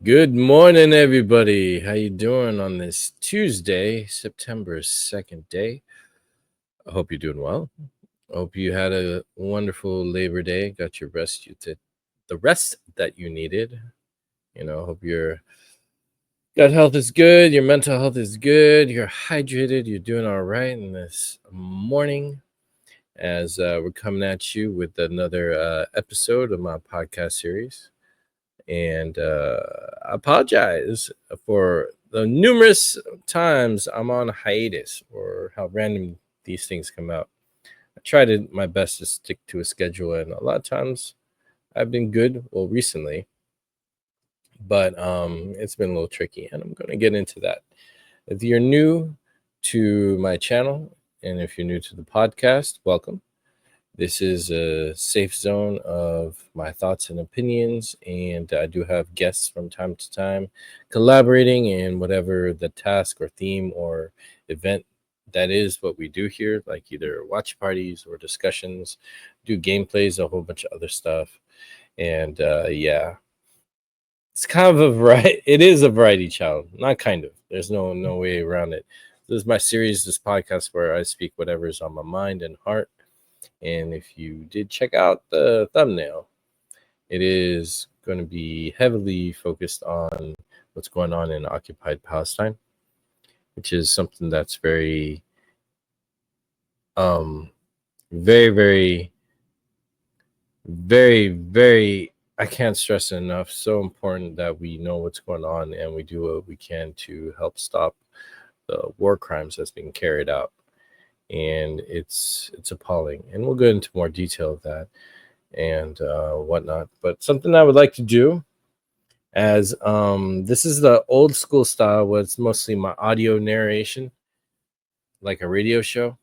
Good morning, everybody. How you doing on this Tuesday, September 2nd day? I hope you're doing well. I hope you had a wonderful Labor Day, got your rest you did, the rest that you needed. Hope your gut health is good, your mental health is good, you're hydrated, you're doing all right in this morning as we're coming at you with another episode of my podcast series. And I apologize for the numerous times I'm on hiatus or how random these things come out. I tried my best to stick to a schedule, and a lot of times I've been good. Well, recently, but it's been a little tricky, and I'm going to get into that. If you're new to my channel, and if you're new to the podcast, welcome. This is a safe zone of my thoughts and opinions, and I do have guests from time to time collaborating in whatever the task or theme or event that is what we do here, like either watch parties or discussions, do gameplays, a whole bunch of other stuff. And yeah, it's kind of a variety. It is a variety child, not kind of. There's no way around it. This is my series, this podcast where I speak whatever's on my mind and heart. And if you did check out the thumbnail, it is going to be heavily focused on what's going on in occupied Palestine, which is something that's um, very, very, very, I can't stress it enough. So important that we know what's going on and we do what we can to help stop the war crimes that's being carried out. And it's appalling. And we'll go into more detail of that and whatnot. But something I would like to do, as this is the old school style, where it's mostly my audio narration, like a radio show,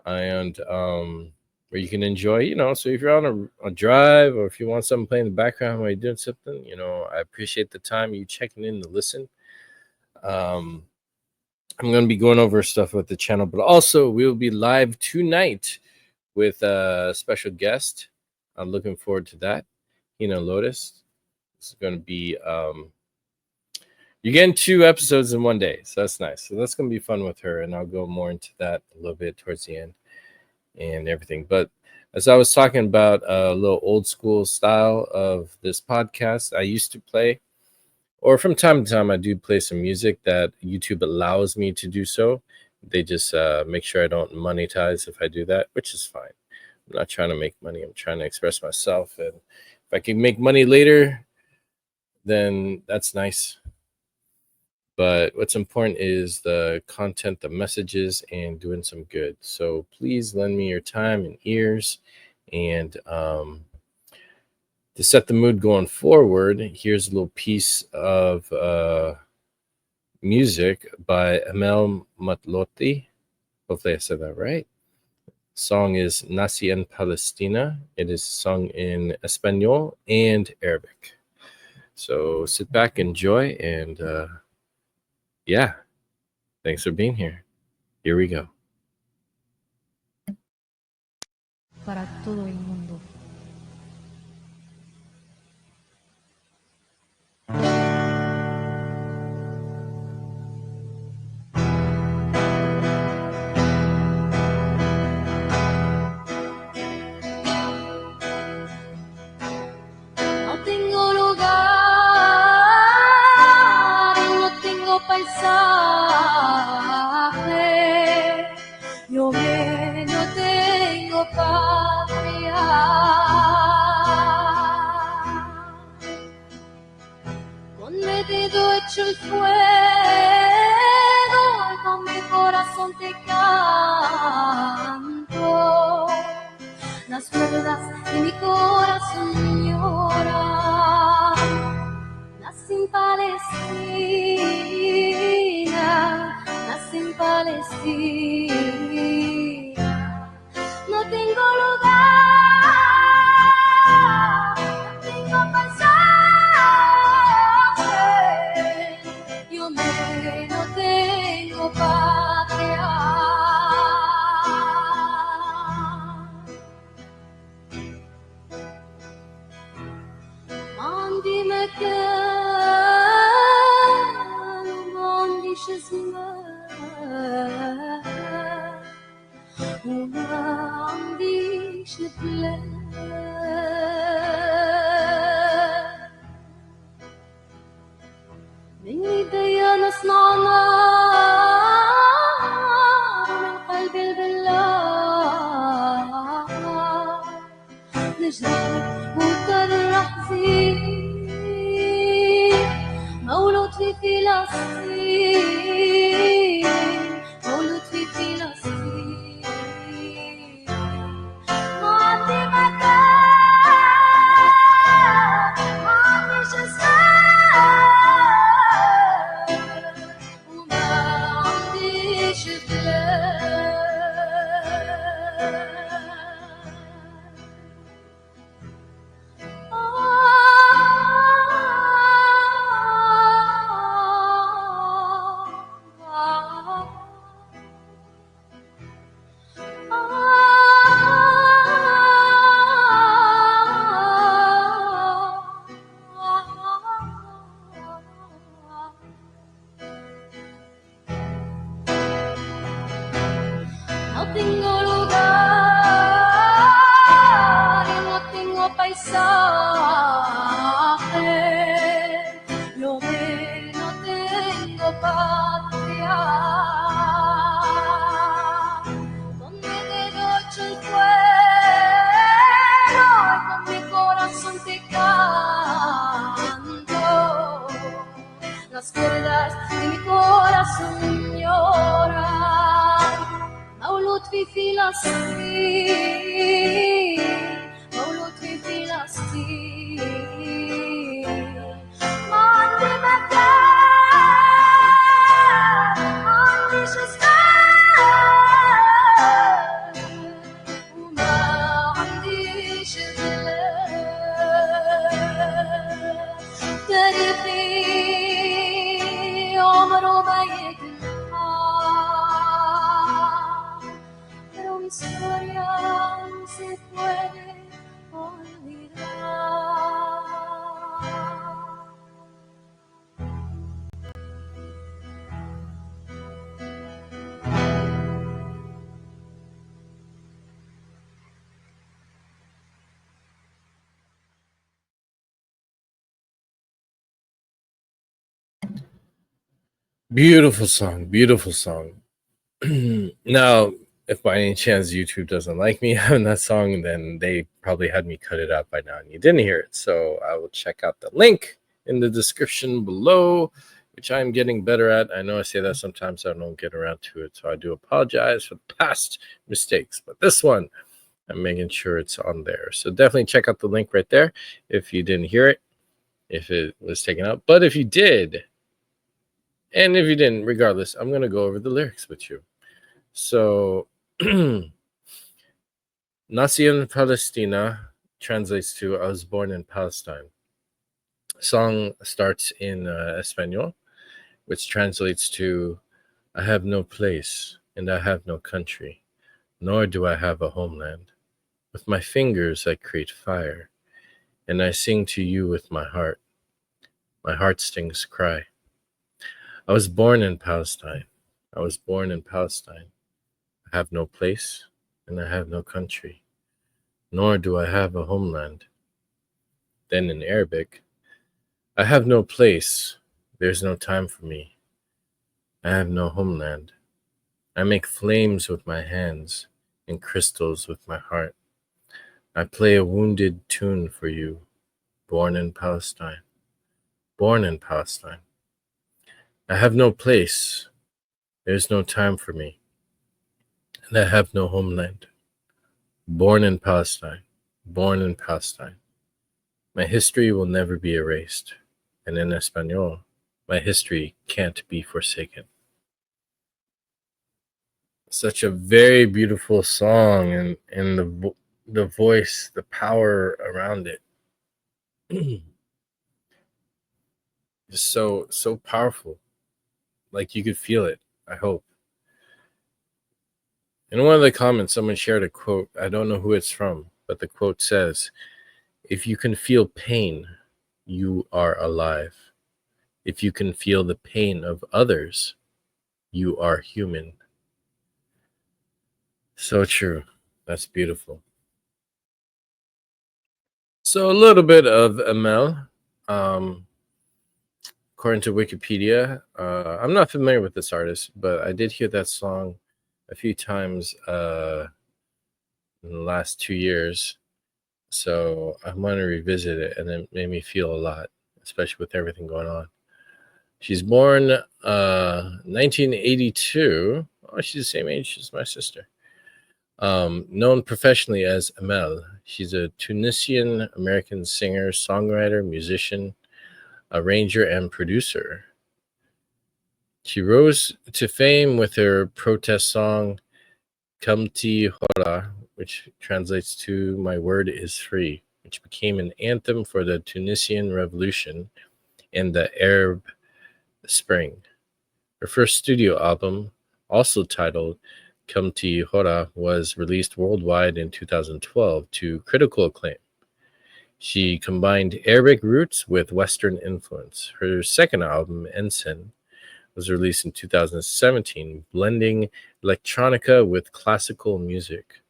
and where you can enjoy, So if you're on a drive, or if you want something playing in the background while you're doing something, I appreciate the time you checking in to listen. I'm going to be going over stuff with the channel, but also we'll be live tonight with a special guest. I'm looking forward to that. Heena Lotus. It's going to be you're getting 2 episodes in one day, so that's nice. So that's going to be fun with her, and I'll go more into that a little bit towards the end and everything. But as I was talking about a little old school style of this podcast, I used to play, or from time to time I do play some music that YouTube allows me to do so. They just make sure I don't monetize if I do that, which is fine. I'm not trying to make money. I'm trying to express myself, and if I can make money later, then that's nice. But what's important is the content, the messages, and doing some good. So please lend me your time and ears. And to set the mood going forward, here's a little piece of music by Amel Matlotti. Hopefully I said that right. Song is Nací en Palestina. It is sung in Espanol and Arabic. So sit back, enjoy, and yeah, thanks for being here. Here we go. Para todo el mundo. No tengo lugar, no tengo paisaje, yo no tengo patria. Con mi dedo hecho el fuego, con mi corazón te canto las ruedas de mi corazón lloran. Nací en Palestina, nací en Palestina. No tengo lugar, no tengo paisaje, yo no tengo patria. Dime qué زمان وما عنديش بلاد من ايديا نصنع نار من قلب البلاد نجرح وطرح زين مولود في فلسطين مولود في فلسطين ما عندي مكان ما عنديش اسماء وما عنديش بلاد No tengo lugar y no tengo paisaje, lo ve, no tengo patria, donde derrocho el fuego y con mi corazón te canto, las cuerdas de mi corazón lloran. مولود في فلسطين مولود في فلسطين ما عندي مكان ما عنديش اسماء وما عنديش بلاد تاريخي عمره ما pero mi historia se puede olvidar. Beautiful song, beautiful song. Now, if by any chance YouTube doesn't like me having that song, then they probably had me cut it out by now and you didn't hear it. So I will check out the link in the description below, which I'm getting better at. I know I say that sometimes I don't get around to it, so I do apologize for the past mistakes. But this one, I'm making sure it's on there. So definitely check out the link right there if you didn't hear it, if it was taken out. But if you did, and if you didn't, regardless, I'm going to go over the lyrics with you. So, Nací in Palestina translates to I was born in Palestine. Song starts in Espanol, which translates to I have no place and I have no country, nor do I have a homeland. With my fingers I create fire, and I sing to you with my heart. My heartstrings cry. I was born in Palestine. I was born in Palestine. I have no place and I have no country, nor do I have a homeland. Then in Arabic, I have no place. There's no time for me. I have no homeland. I make flames with my hands and crystals with my heart. I play a wounded tune for you, born in Palestine. Born in Palestine. I have no place. There's no time for me. And I have no homeland. Born in Palestine. Born in Palestine. My history will never be erased. And in Espanol, my history can't be forsaken. Such a very beautiful song, and the voice, the power around it. Just so powerful. Like you could feel it, I hope. In one of the comments, someone shared a quote. I don't know who it's from, but the quote says, if you can feel pain, you are alive. If you can feel the pain of others, You are human. So true. That's beautiful. So a little bit of Amel. Um, According to Wikipedia, I'm not familiar with this artist, but I did hear that song a few times in the last 2 years. So I want to revisit it, and it made me feel a lot, especially with everything going on. She's born 1982. Oh, she's the same age as my sister. Known professionally as Amel, she's a Tunisian American singer, songwriter, musician, arranger, and producer. She rose to fame with her protest song Kamti Hora, which translates to My Word is Free, which became an anthem for the Tunisian Revolution and the Arab Spring. Her first studio album, also titled Kamti Hora, was released worldwide in 2012 to critical acclaim. She combined Arabic roots with Western influence. Her second album, Ensign, was released in 2017, blending electronica with classical music.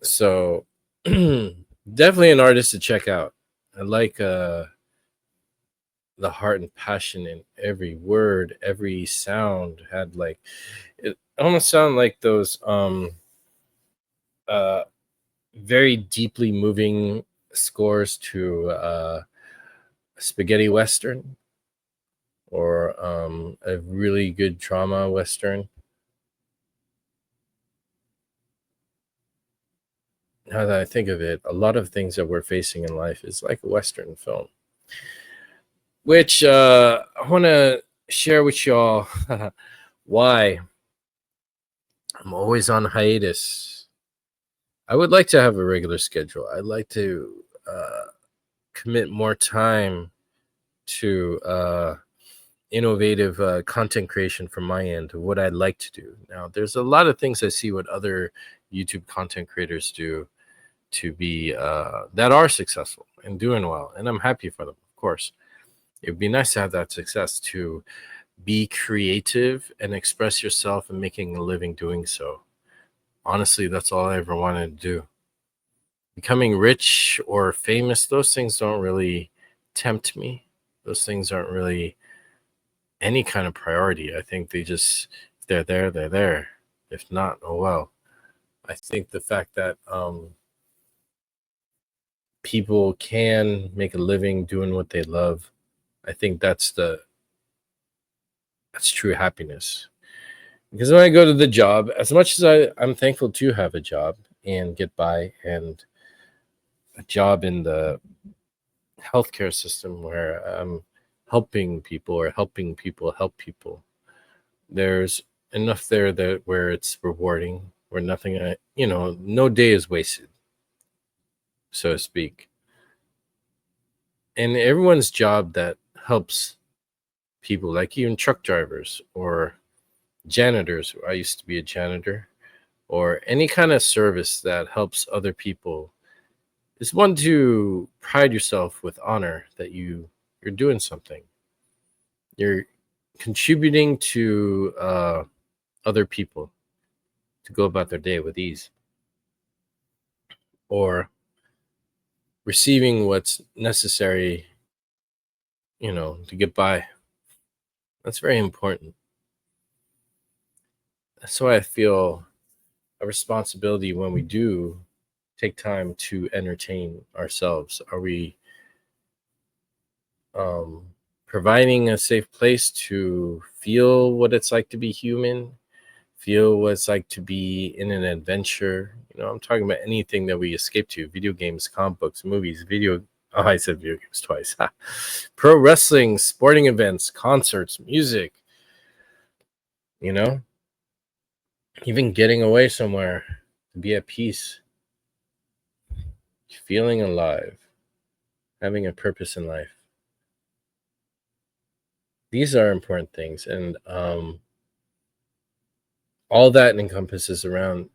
So, definitely an artist to check out. I like the heart and passion in every word, every sound had like it almost sounded like those uh very deeply moving scores to spaghetti western or a really good drama western. Now that I think of it, a lot of things that we're facing in life is like a western film, which I want to share with y'all why I'm always on hiatus. I would like to have a regular schedule. I'd like to commit more time to innovative content creation from my end of what I'd like to do. Now, there's a lot of things I see what other YouTube content creators do to be that are successful and doing well, and I'm happy for them, of course. It would be nice to have that success, to be creative and express yourself and making a living doing so. Honestly, that's all I ever wanted to do. Becoming rich or famous, those things don't really tempt me. Those things aren't really any kind of priority. I think they just, if they're there, they're there. If not, oh well. I think the fact that people can make a living doing what they love, I think that's true happiness. Because when I go to the job, as much as I'm thankful to have a job and get by, and a job in the healthcare system where I'm helping people or helping people help people, there's enough there that where it's rewarding, where nothing, no day is wasted, so to speak. And everyone's job that helps people, like even truck drivers or janitors. I used to be a janitor, or any kind of service that helps other people, is one to pride yourself with honor that you're doing something. You're contributing to other people to go about their day with ease, or receiving what's necessary, to get by. That's very important. That's why I feel a responsibility when we do take time to entertain ourselves. Are we um, providing a safe place to feel what it's like to be human, feel what it's like to be in an adventure? I'm talking about anything that we escape to: video games, comic books, movies, oh, I said video games twice. Pro wrestling, sporting events, concerts, music, you know, even getting away somewhere to be at peace, feeling alive, having a purpose in life. These are important things. And all that encompasses around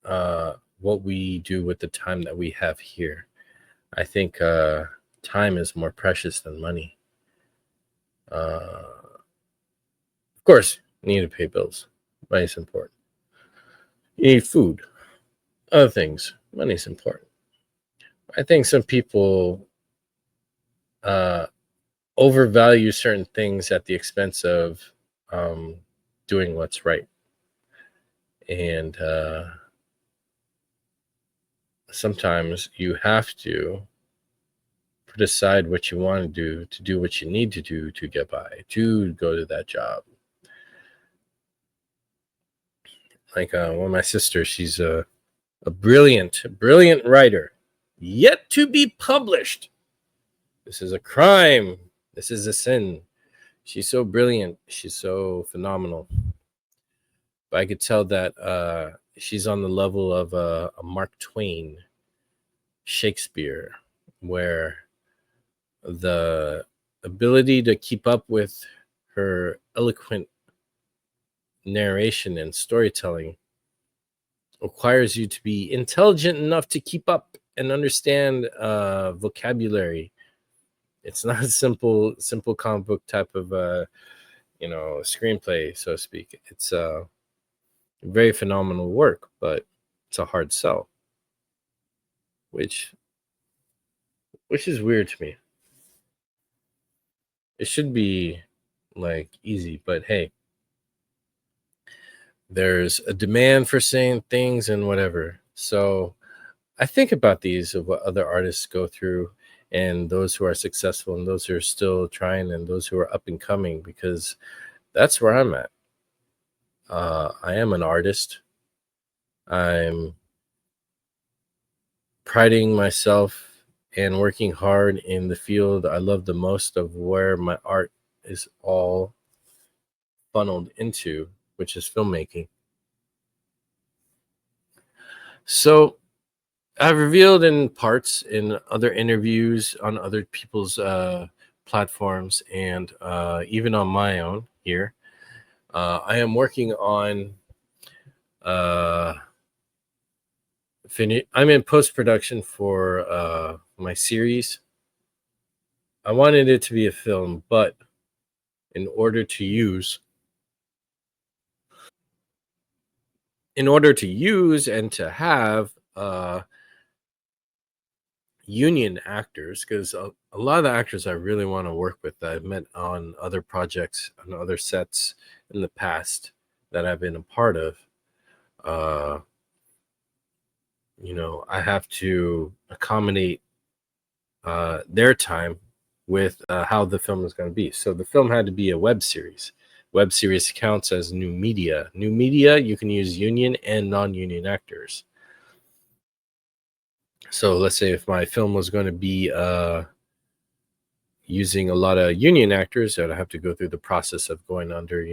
what we do with the time that we have here. I think time is more precious than money. Uh, Of course, you need to pay bills. Money's important. You need food, other things. Money's important. I think some people uh, overvalue certain things at the expense of um, doing what's right. And sometimes you have to put aside what you want to do what you need to do to get by, to go to that job. Like one of my sisters, she's a brilliant, brilliant writer, yet to be published. This is a crime. This is a sin. She's so brilliant. She's so phenomenal. But I could tell that she's on the level of a Mark Twain, Shakespeare, where the ability to keep up with her eloquent narration and storytelling requires you to be intelligent enough to keep up and understand vocabulary. It's not a simple comic book type of screenplay, so to speak. It's a very phenomenal work, but it's a hard sell, which is weird to me. It should be like easy, but hey, there's a demand for saying things and whatever. So I think about these of what other artists go through, and those who are successful and those who are still trying and those who are up and coming, because that's where I'm at. I am an artist. I'm priding myself and working hard in the field I love the most, of where my art is all funneled into, which is filmmaking. So I've revealed in parts in other interviews on other people's platforms, and even on my own here. I am working on I'm in post production for my series. I wanted it to be a film, but in order to use and to have union actors, because a lot of the actors I really want to work with that I've met on other projects, on other sets in the past that I've been a part of, uh, I have to accommodate their time with how the film is going to be. So the film had to be a web series. Web series counts as new media. New media, you can use union and non-union actors. So let's say if my film was going to be using a lot of union actors, I'd have to go through the process of going under,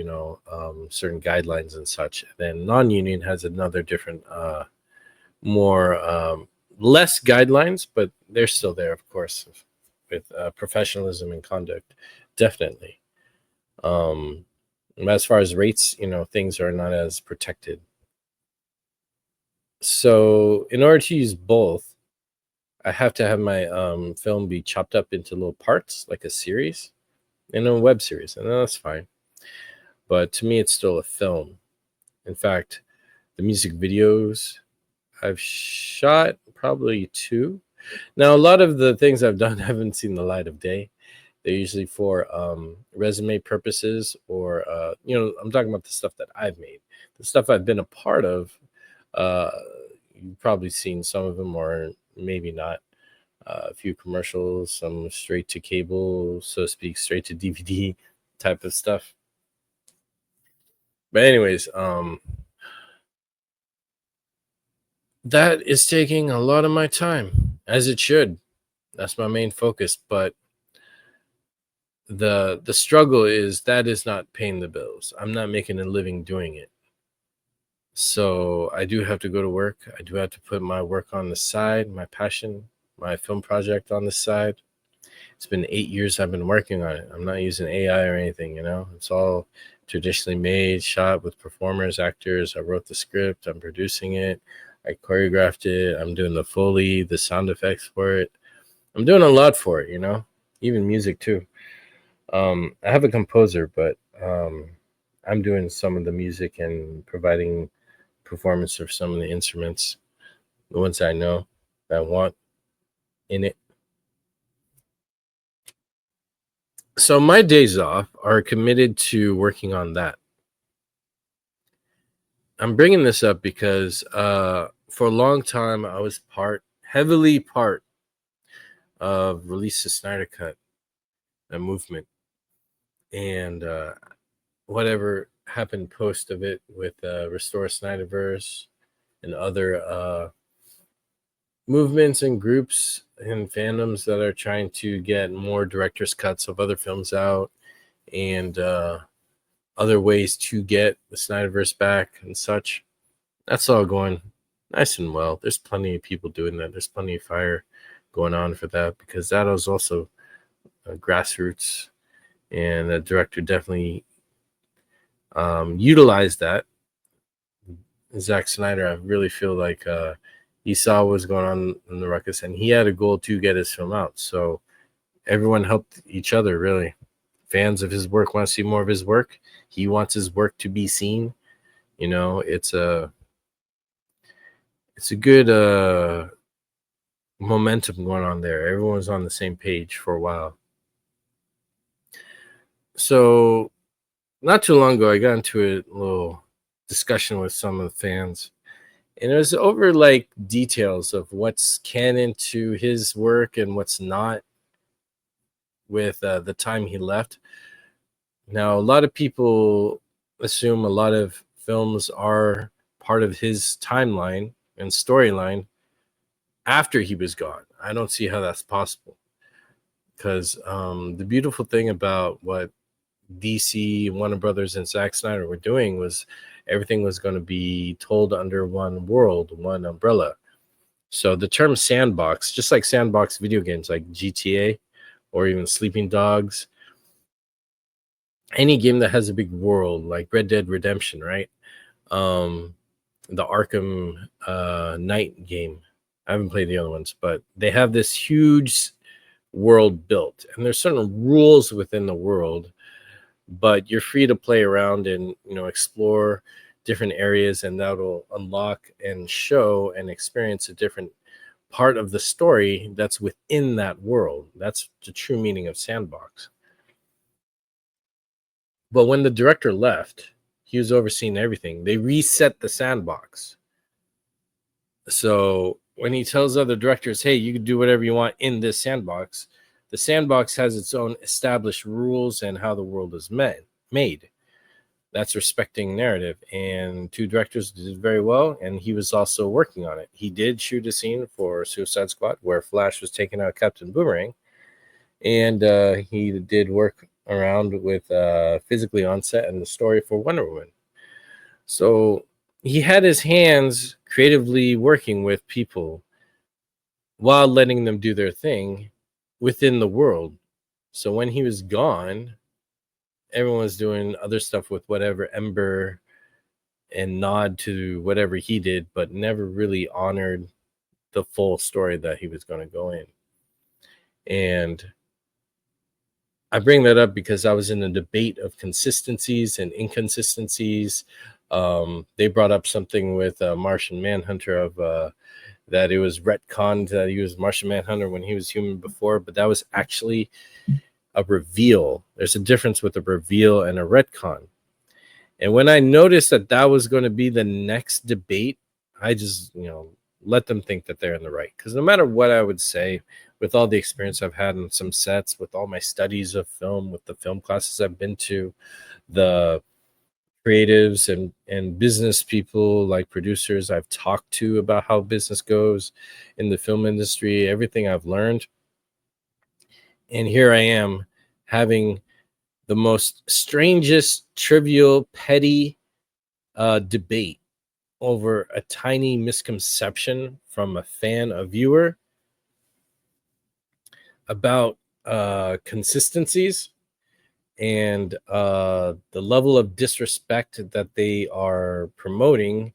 certain guidelines and such. Then non-union has another different, more less guidelines, but they're still there, of course, with professionalism and conduct, definitely. As far as rates, things are not as protected. So in order to use both, I have to have my film be chopped up into little parts, like a series, and a web series, and that's fine. But to me, it's still a film. In fact, the music videos I've shot probably 2. Now, a lot of the things I've done haven't seen the light of day. They're usually for resume purposes, or I'm talking about the stuff that I've made, the stuff I've been a part of. Uh, you've probably seen some of them, or maybe not. A few commercials, some straight to cable, so to speak, straight to DVD type of stuff. But anyways, that is taking a lot of my time, as it should. That's my main focus. But the struggle is that is not paying the bills. I'm not making a living doing it. So I do have to go to work. I do have to put my work on the side, my passion, my film project on the side. It's been 8 years I've been working on it. I'm not using AI or anything, It's all traditionally made, shot with performers, actors. I wrote the script, I'm producing it, I choreographed it, I'm doing the Foley, the sound effects for it. I'm doing a lot for it, Even music too. I have a composer, but I'm doing some of the music and providing performance of some of the instruments, the ones I know that I want in it. So my days off are committed to working on that. I'm bringing this up because for a long time I was heavily part of Release the Snyder Cut, a movement, and whatever happened post of it with Restore Snyderverse and other movements and groups and fandoms that are trying to get more director's cuts of other films out, and other ways to get the Snyderverse back and such. That's all going nice and well. There's plenty of people doing that. There's plenty of fire going on for that, because that was also grassroots, and the director definitely utilized that. Zack Snyder, I really feel like he saw what was going on in the ruckus, and he had a goal to get his film out. So everyone helped each other, really. Fans of his work want to see more of his work. He wants his work to be seen. You know, it's a good momentum going on there. Everyone's on the same page for a while. So not too long ago, I got into a little discussion with some of the fans, and it was over like details of what's canon to his work and what's not, with the time he left. Now, a lot of people assume a lot of films are part of his timeline and storyline after he was gone. I don't see how that's possible, because the beautiful thing about what DC, Warner Brothers, and Zack Snyder were doing was everything was going to be told under one world, one umbrella. So the term sandbox, just like sandbox video games like GTA or even Sleeping Dogs, any game that has a big world like Red Dead Redemption, right? Um, the Arkham Knight game. I haven't played the other ones, but they have this huge world built, and there's certain rules within the world, but you're free to play around and explore different areas, and that'll unlock and show and experience a different part of the story that's within that world. That's the true meaning of sandbox. But when the director left, he was overseeing everything. They reset the sandbox. So when he tells other directors, hey, you can do whatever you want in this sandbox, the sandbox has its own established rules and how the world is made. That's respecting narrative. And two directors did very well, and he was also working on it. He did shoot a scene for Suicide Squad where Flash was taking out Captain Boomerang, and he did work around with physically on set and the story for Wonder Woman. So he had his hands creatively working with people while letting them do their thing within the world. So when he was gone, everyone was doing other stuff with whatever ember and nod to whatever he did, but never really honored the full story that he was going to go in. And I bring that up because I was in a debate of consistencies and inconsistencies. They brought up something with Martian Manhunter of that it was retconned that he was Martian Manhunter when he was human before, but that was actually a reveal. There's a difference with a reveal and a retcon. And when I noticed that that was going to be the next debate, I just, let them think that they're in the right. Because no matter what I would say, with all the experience I've had in some sets, with all my studies of film, with the film classes I've been to, the creatives and business people like producers I've talked to about how business goes in the film industry, everything I've learned. And here I am having the most strangest, trivial, petty debate over a tiny misconception from a fan, a viewer, about consistencies and the level of disrespect that they are promoting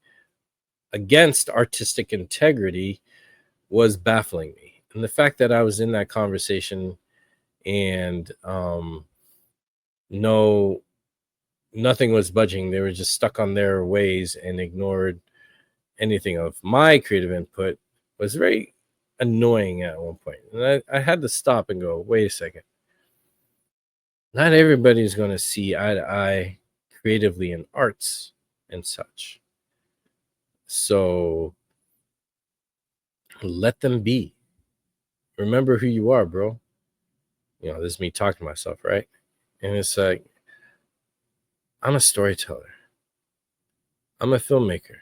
against artistic integrity was baffling me. And the fact that I was in that conversation and know nothing was budging. They were just stuck on their ways and ignored anything of my creative input. Was very annoying at one point. And I had to stop and go, wait a second. Not everybody's going to see eye to eye creatively in arts and such. So let them be. Remember who you are, bro. This is me talking to myself, right? And it's like, I'm a storyteller. I'm a filmmaker.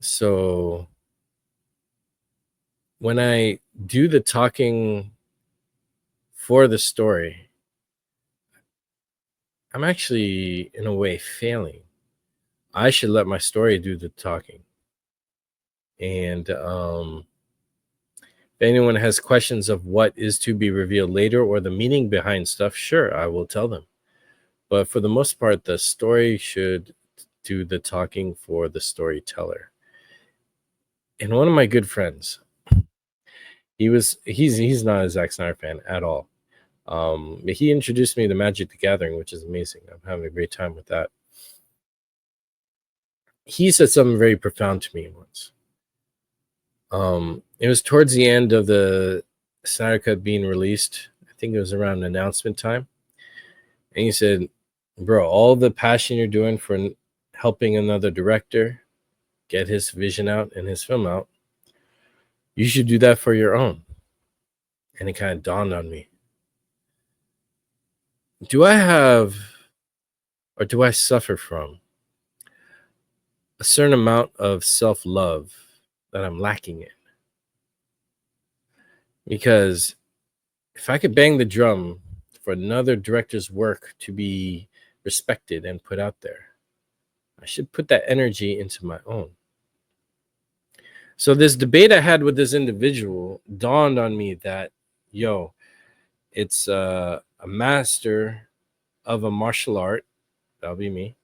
So when I do the talking for the story, I'm actually, in a way, failing. I should let my story do the talking. And if anyone has questions of what is to be revealed later or the meaning behind stuff, sure, I will tell them. But for the most part, the story should do the talking for the storyteller. And one of my good friends, he's not a Zack Snyder fan at all. He introduced me to Magic the Gathering, which is amazing. I'm having a great time with that. He said something very profound to me once. It was towards the end of the Snyder Cut being released. I think it was around announcement time. And he said, bro, all the passion you're doing for helping another director get his vision out and his film out, you should do that for your own. And it kind of dawned on me. Do I have, or do I suffer from a certain amount of self-love that I'm lacking in? Because if I could bang the drum for another director's work to be respected and put out there, I should put that energy into my own. So this debate I had with this individual dawned on me that, it's a master of a martial art, that'll be me,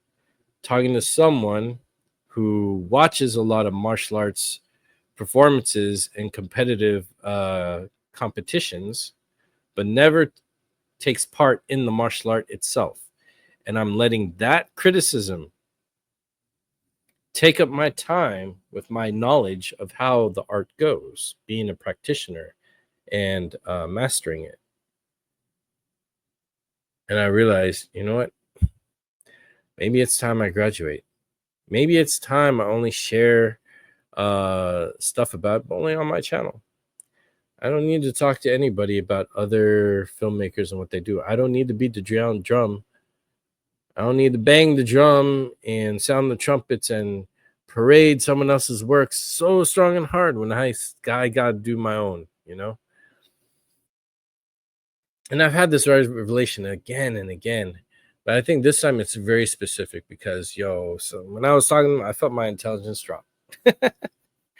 talking to someone who watches a lot of martial arts performances and competitive competitions, but never takes part in the martial art itself. And I'm letting that criticism take up my time with my knowledge of how the art goes, being a practitioner and mastering it. And I realized, you know what? Maybe it's time I graduate. Maybe it's time I only share stuff about, but only on my channel. I don't need to talk to anybody about other filmmakers and what they do. I don't need to beat the drum. I don't need to bang the drum and sound the trumpets and parade someone else's work so strong and hard when I got to do my own, And I've had this revelation again and again, but I think this time it's very specific because, so when I was talking, I felt my intelligence drop.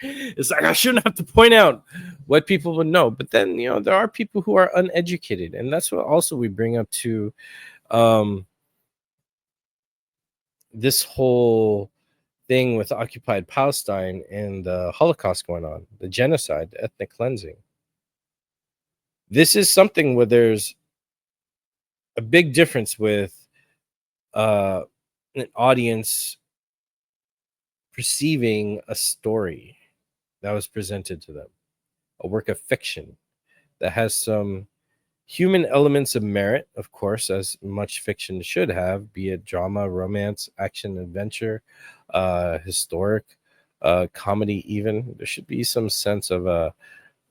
It's like I shouldn't have to point out what people would know, but then there are people who are uneducated, and that's what also we bring up to this whole thing with occupied Palestine and the Holocaust going on, the genocide, the ethnic cleansing. This is something where there's a big difference with an audience perceiving a story that was presented to them, a work of fiction that has some human elements of merit, of course, as much fiction should have, be it drama, romance, action, adventure, historic, comedy even. There should be some sense of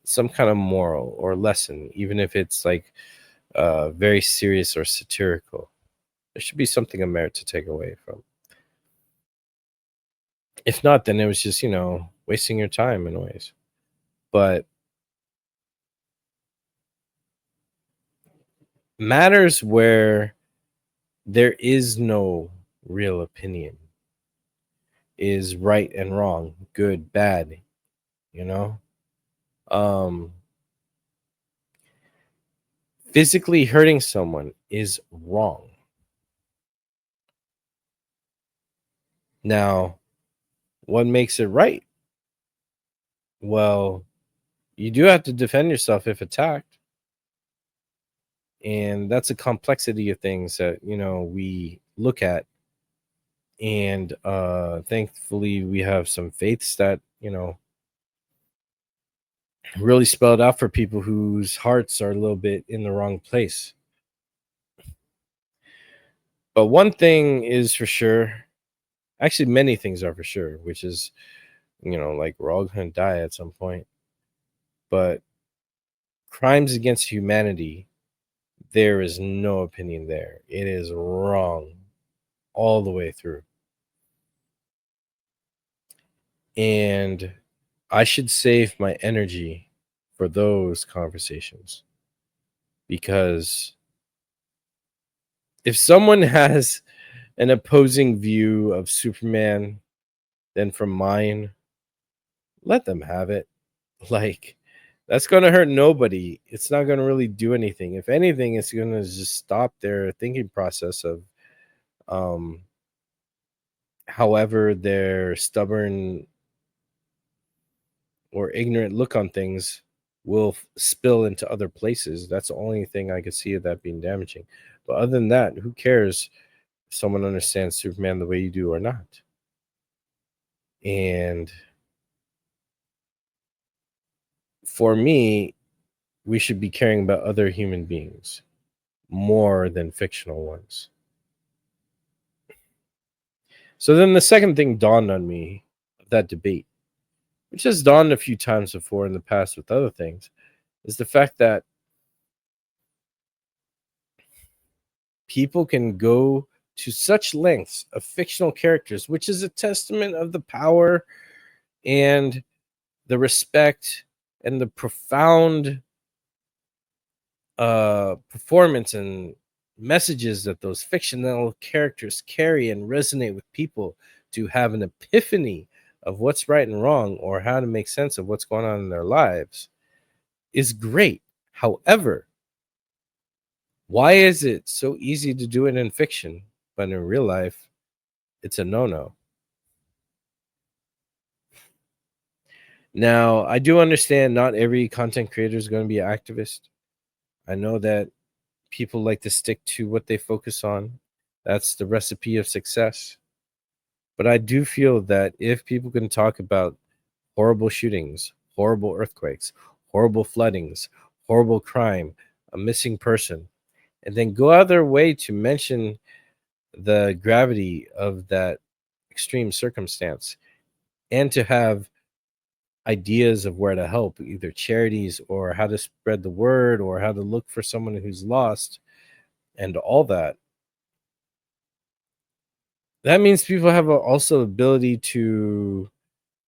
some kind of moral or lesson, even if it's like very serious or satirical. There should be something of merit to take away from. If not, then it was just, wasting your time in ways. But matters where there is no real opinion is right and wrong, good, bad, um physically hurting someone is wrong. Now, what makes it right? Well, you do have to defend yourself if attacked, and that's a complexity of things that we look at. And thankfully we have some faiths that, really spelled out for people whose hearts are a little bit in the wrong place. But one thing is for sure, actually many things are for sure, which is, like we're all going to die at some point. But crimes against humanity, there is no opinion there. It is wrong all the way through. And I should save my energy for those conversations, because if someone has an opposing view of Superman than from mine, let them have it. Like, that's going to hurt nobody. It's not going to really do anything. If anything, it's going to just stop their thinking process of, um, however, their stubborn or ignorant look on things will spill into other places. That's the only thing I could see of that being damaging. But other than that, who cares if someone understands Superman the way you do or not? And for me, we should be caring about other human beings more than fictional ones. So then the second thing dawned on me of that debate, which has dawned a few times before in the past with other things, is the fact that people can go to such lengths of fictional characters, which is a testament of the power and the respect and the profound performance and messages that those fictional characters carry and resonate with people, to have an epiphany of what's right and wrong or how to make sense of what's going on in their lives, is great. However, why is it so easy to do it in fiction, but in real life, it's a no-no? Now, I do understand not every content creator is going to be an activist. I know that people like to stick to what they focus on. That's the recipe of success. But I do feel that if people can talk about horrible shootings, horrible earthquakes, horrible floodings, horrible crime, a missing person, and then go out of their way to mention the gravity of that extreme circumstance, and to have ideas of where to help, either charities or how to spread the word or how to look for someone who's lost and all that, that means people have also ability to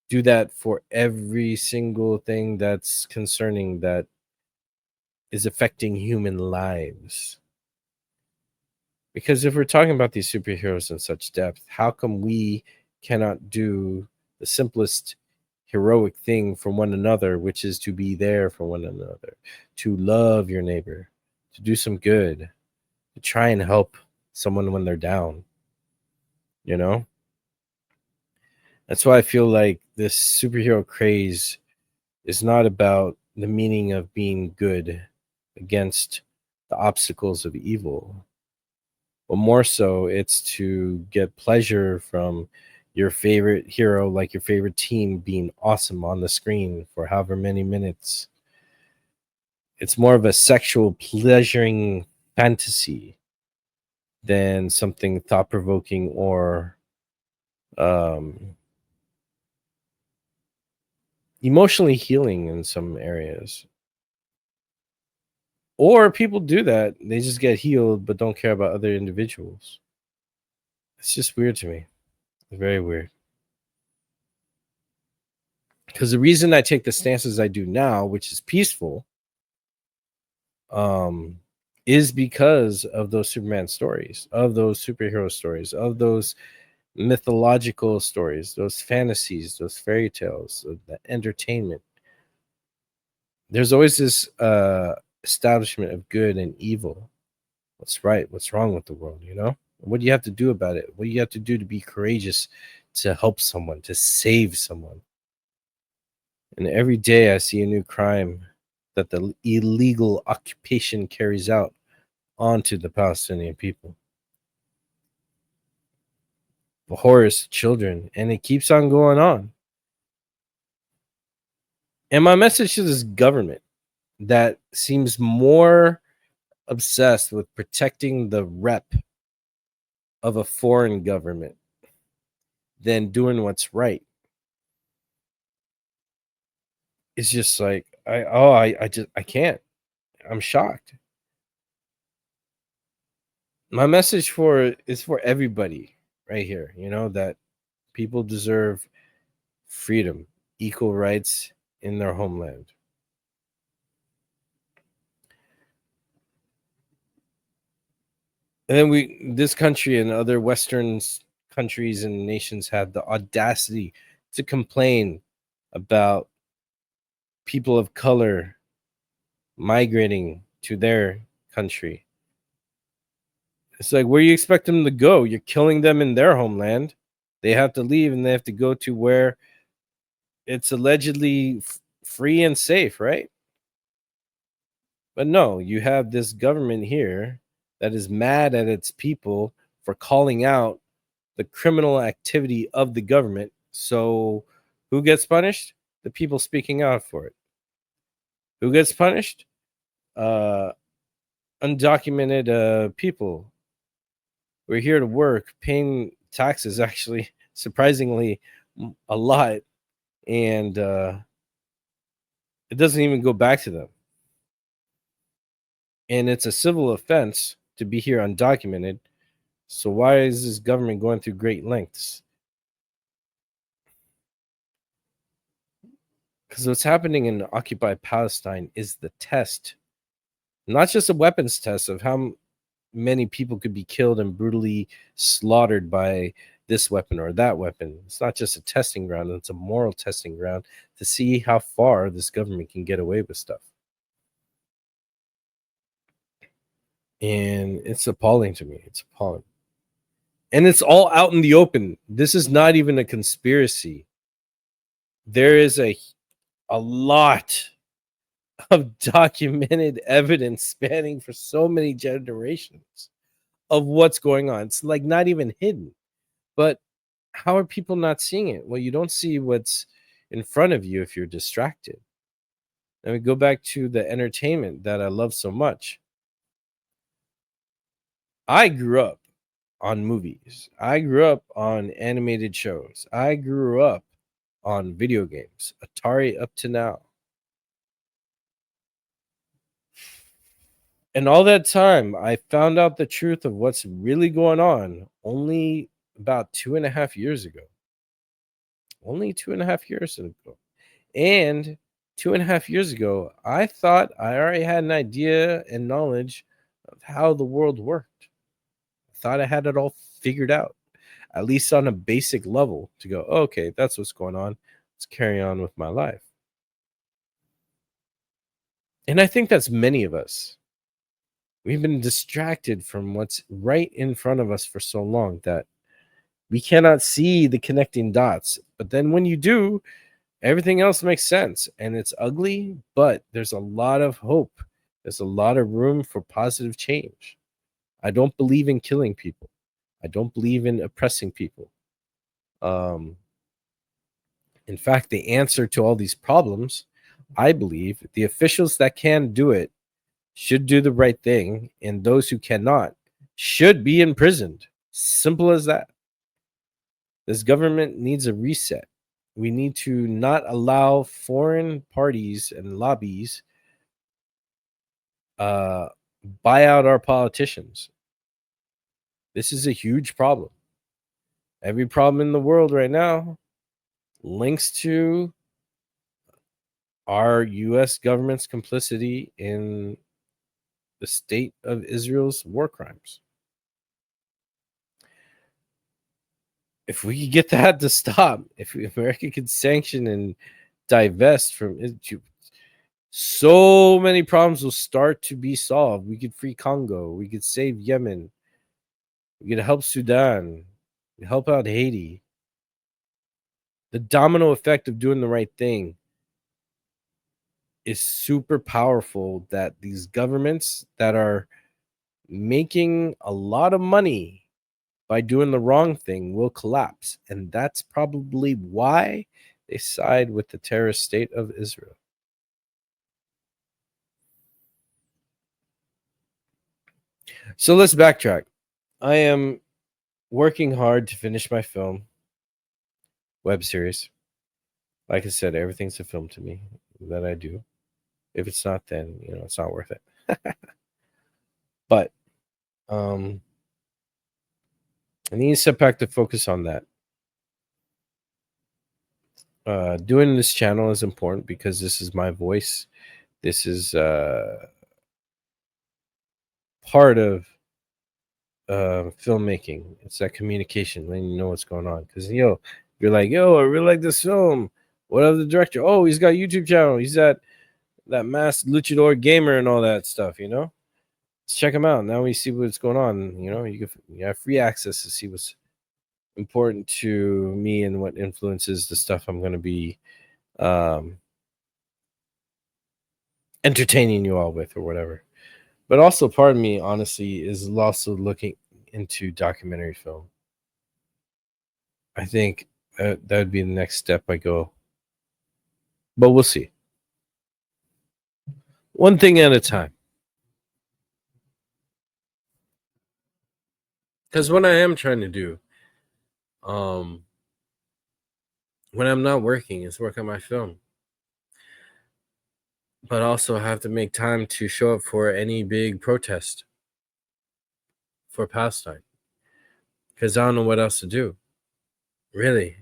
do that for every single thing that's concerning, that is affecting human lives. Because if we're talking about these superheroes in such depth, how come we cannot do the simplest heroic thing for one another, which is to be there for one another, to love your neighbor, to do some good, to try and help someone when they're down, you know? That's why I feel like this superhero craze is not about the meaning of being good against the obstacles of evil, but more so it's to get pleasure from your favorite hero, like your favorite team being awesome on the screen for however many minutes. It's more of a sexual pleasuring fantasy than something thought provoking or um, emotionally healing in some areas. Or people do that, they just get healed but don't care about other individuals. It's just weird to me. Very weird. Because the reason I take the stances I do now, which is peaceful, um, is because of those Superman stories, of those superhero stories, of those mythological stories, those fantasies, those fairy tales, the entertainment. There's always this establishment of good and evil. What's right? What's wrong with the world? What do you have to do about it? What do you have to do to be courageous, to help someone, to save someone? And every day I see a new crime that the illegal occupation carries out onto the Palestinian people. horrors to children, and it keeps on going on. And my message to this government that seems more obsessed with protecting the rep of a foreign government than doing what's right is just like I can't. I'm shocked. My message for everybody right here, that people deserve freedom, equal rights in their homeland. And then this country and other Western countries and nations have the audacity to complain about people of color migrating to their country. It's like, where you expect them to go? You're killing them in their homeland. They have to leave and they have to go to where it's allegedly free and safe, right? But no, you have this government here that is mad at its people for calling out the criminal activity of the government. So who gets punished? The people speaking out for it. Who gets punished? Uh, Undocumented people. We're here to work, paying taxes, actually, surprisingly, a lot. And it doesn't even go back to them. And it's a civil offense to be here undocumented. So why is this government going through great lengths? Because what's happening in occupied Palestine is the test, not just a weapons test of how many people could be killed and brutally slaughtered by this weapon or that weapon. It's not just a testing ground, it's a moral testing ground to see how far this government can get away with stuff. And it's appalling to me. It's appalling. And it's all out in the open. This is not even a conspiracy. There is a lot of documented evidence spanning for so many generations of what's going on. It's like not even hidden. But how are people not seeing it? Well, you don't see what's in front of you if you're distracted. And we go back to the entertainment that I love so much. I grew up on movies. I grew up on animated shows. I grew up on video games, Atari up to now. And all that time, I found out the truth of what's really going on only about 2.5 years ago. Only 2.5 years ago. And 2.5 years ago, I thought I already had an idea and knowledge of how the world worked. I thought I had it all figured out, at least on a basic level, to go, okay, that's what's going on. Let's carry on with my life. And I think that's many of us. We've been distracted from what's right in front of us for so long that we cannot see the connecting dots. But then when you do, everything else makes sense. And it's ugly, but there's a lot of hope. There's a lot of room for positive change. I don't believe in killing people. I don't believe in oppressing people. Um, in fact, the answer to all these problems, I believe the officials that can do it should do the right thing, and those who cannot should be imprisoned. Simple as that. This government needs a reset. We need to not allow foreign parties and lobbies uh, buy out our politicians. This is a huge problem. Every problem in the world right now links to our US government's complicity in the state of Israel's war crimes. If we could get that to stop, if America could sanction and divest from it, so many problems will start to be solved. We could free Congo. We could save Yemen. We could help Sudan. Help out Haiti. The domino effect of doing the right thing is super powerful, that these governments that are making a lot of money by doing the wrong thing will collapse. And that's probably why they side with the terrorist state of Israel. So let's backtrack. I am working hard to finish my film web series. Like I said, everything's a film to me that I do. If it's not, then it's not worth it. But I need to step back to focus on that. Doing this channel is important because this is my voice. This is part of filmmaking. It's that communication, letting you know what's going on. Because you're like, I really like this film. What of the director? Oh, he's got a YouTube channel. He's that masked luchador gamer and all that stuff. Let's check him out. Now we see what's going on. You have free access to see what's important to me and what influences the stuff I'm going to be entertaining you all with or whatever. But also part of me, honestly, is also looking into documentary film. I think that would be the next step I go. But we'll see. One thing at a time. Because what I am trying to do, when I'm not working, is work on my film. But also have to make time to show up for any big protest for Palestine. Because I don't know what else to do. Really.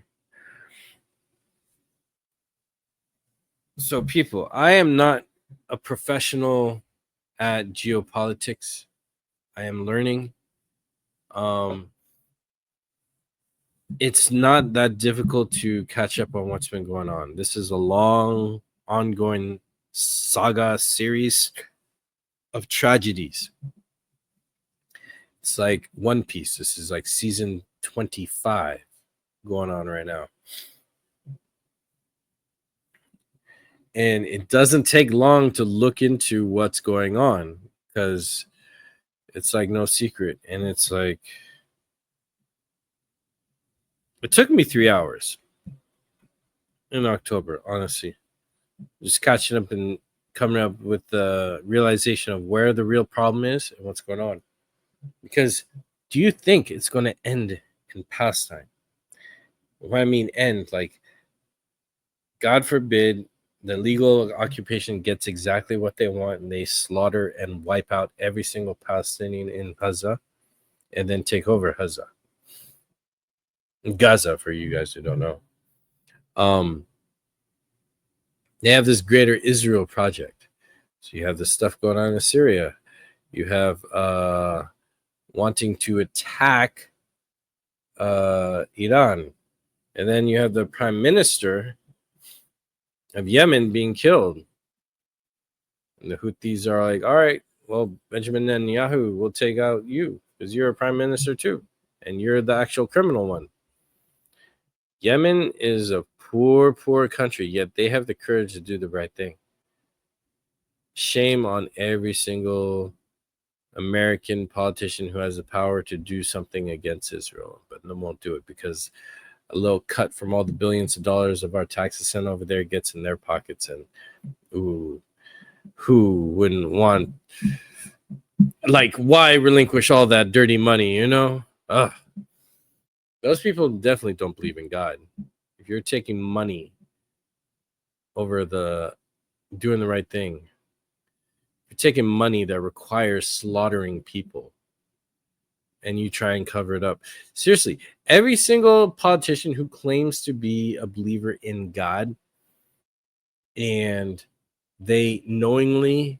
So, people, I am not a professional at geopolitics. I am learning. It's not that difficult to catch up on what's been going on. This is a long, ongoing saga series of tragedies. It's like One Piece. This is like season 25 going on right now. And it doesn't take long to look into what's going on because it's like no secret. And it's like, it took me 3 hours in October, honestly. Just catching up and coming up with the realization of where the real problem is and what's going on. Because do you think it's going to end in Palestine? When I mean end, like, God forbid the legal occupation gets exactly what they want and they slaughter and wipe out every single Palestinian in Gaza and then take over Gaza, for you guys who don't know. They have this greater Israel project. So you have this stuff going on in Syria. You have wanting to attack Iran. And then you have the prime minister of Yemen being killed. And the Houthis are like, all right, well, Benjamin Netanyahu will take out you because you're a prime minister too. And you're the actual criminal one. Yemen is a poor, poor country, yet they have the courage to do the right thing. Shame on every single American politician who has the power to do something against Israel, but they won't do it because a little cut from all the billions of dollars of our taxes sent over there gets in their pockets. And ooh, who wouldn't want, like, why relinquish all that dirty money, Ugh. Those people definitely don't believe in God. If you're taking money over doing the right thing, you're taking money that requires slaughtering people and you try and cover it up. Seriously, every single politician who claims to be a believer in God and they knowingly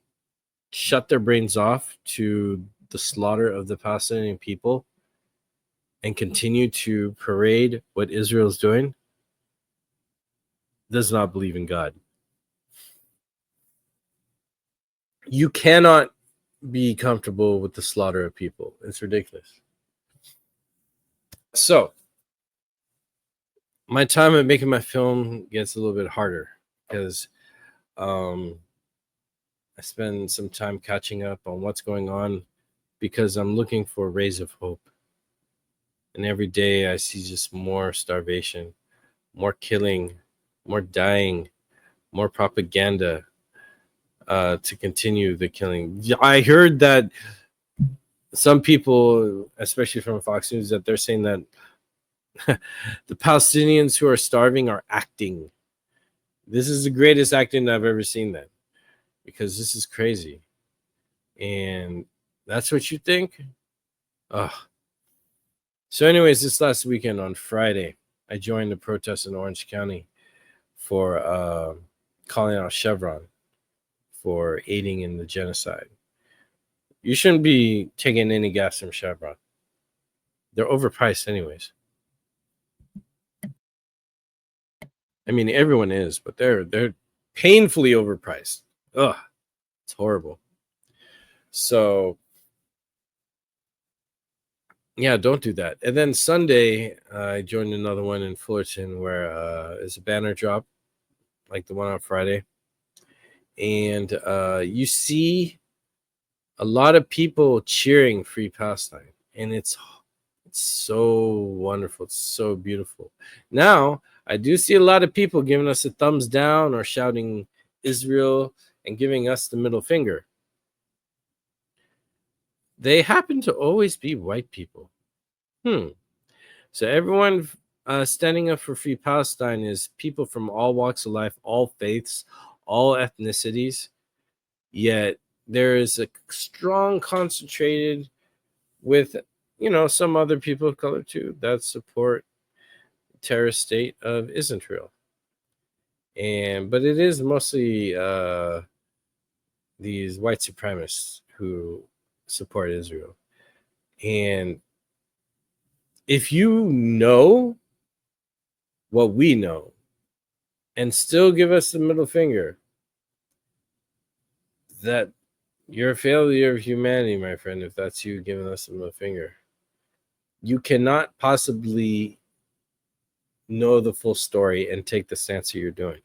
shut their brains off to the slaughter of the Palestinian people and continue to parade what Israel's doing does not believe in God. You cannot be comfortable with the slaughter of people. It's ridiculous. So, my time at making my film gets a little bit harder because I spend some time catching up on what's going on because I'm looking for rays of hope. And every day I see just more starvation, more killing, more dying, more propaganda to continue the killing. I heard that some people, especially from Fox News, that they're saying that the Palestinians who are starving are acting. This is the greatest acting I've ever seen, then, because this is crazy. And that's what you think? Ugh. So, anyways, this last weekend on Friday, I joined the protest in Orange County for calling out Chevron for aiding in the genocide. You shouldn't be taking any gas from Chevron. They're overpriced, anyways. I mean, everyone is, but they're painfully overpriced. Ugh, it's horrible. So yeah, don't do that. And then Sunday, I joined another one in Fullerton where it's a banner drop, like the one on Friday, and you see a lot of people cheering Free Palestine, and it's so wonderful. It's so beautiful. Now, I do see a lot of people giving us a thumbs down or shouting Israel and giving us the middle finger. They happen to always be white people. So everyone standing up for Free Palestine is people from all walks of life, all faiths, all ethnicities. Yet there is a strong concentrated with, some other people of color too that support terrorist state of Israel. But it is mostly these white supremacists who support Israel. And if you know what we know and still give us the middle finger, that you're a failure of humanity, my friend, if that's you giving us the middle finger. You cannot possibly know the full story and take the stance that you're doing,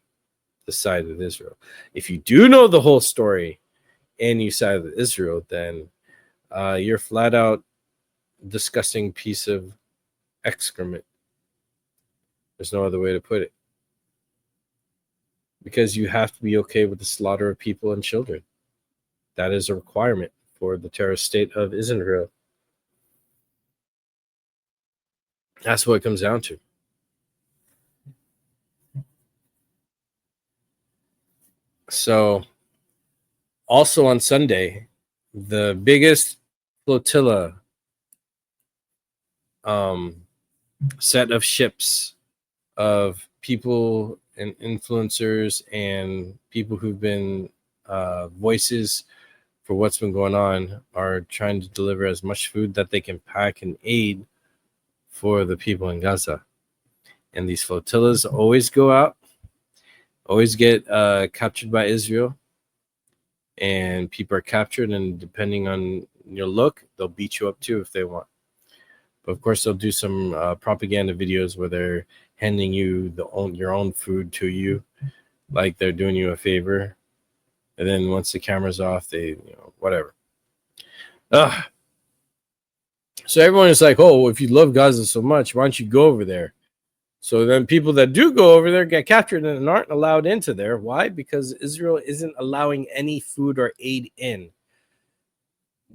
the side of Israel. If you do know the whole story and you side with Israel, then you're flat out disgusting piece of excrement. There's no other way to put it. Because you have to be okay with the slaughter of people and children. That is a requirement for the terrorist state of Israel. That's what it comes down to. So, also on Sunday, the biggest flotilla set of ships of people and influencers and people who've been voices for what's been going on are trying to deliver as much food that they can pack and aid for the people in Gaza. And these flotillas always go out, always get captured by Israel, and people are captured, and depending on your look, they'll beat you up too if they want. But of course, they'll do some propaganda videos where they're handing you your own food to you, like they're doing you a favor. And then once the camera's off, they, whatever. Ugh. So everyone is like, oh, if you love Gaza so much, why don't you go over there? So then people that do go over there get captured and aren't allowed into there. Why? Because Israel isn't allowing any food or aid in.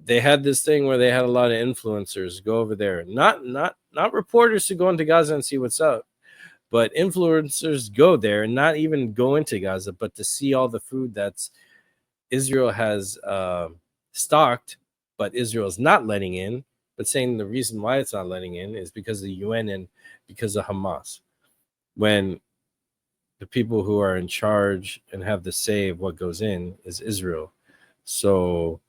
They had this thing where they had a lot of influencers go over there, not reporters to go into Gaza and see what's up, but influencers go there and not even go into Gaza, but to see all the food that's Israel has stocked, but Israel's not letting in. But saying the reason why it's not letting in is because of the UN and because of Hamas. When the people who are in charge and have the say of what goes in is Israel. So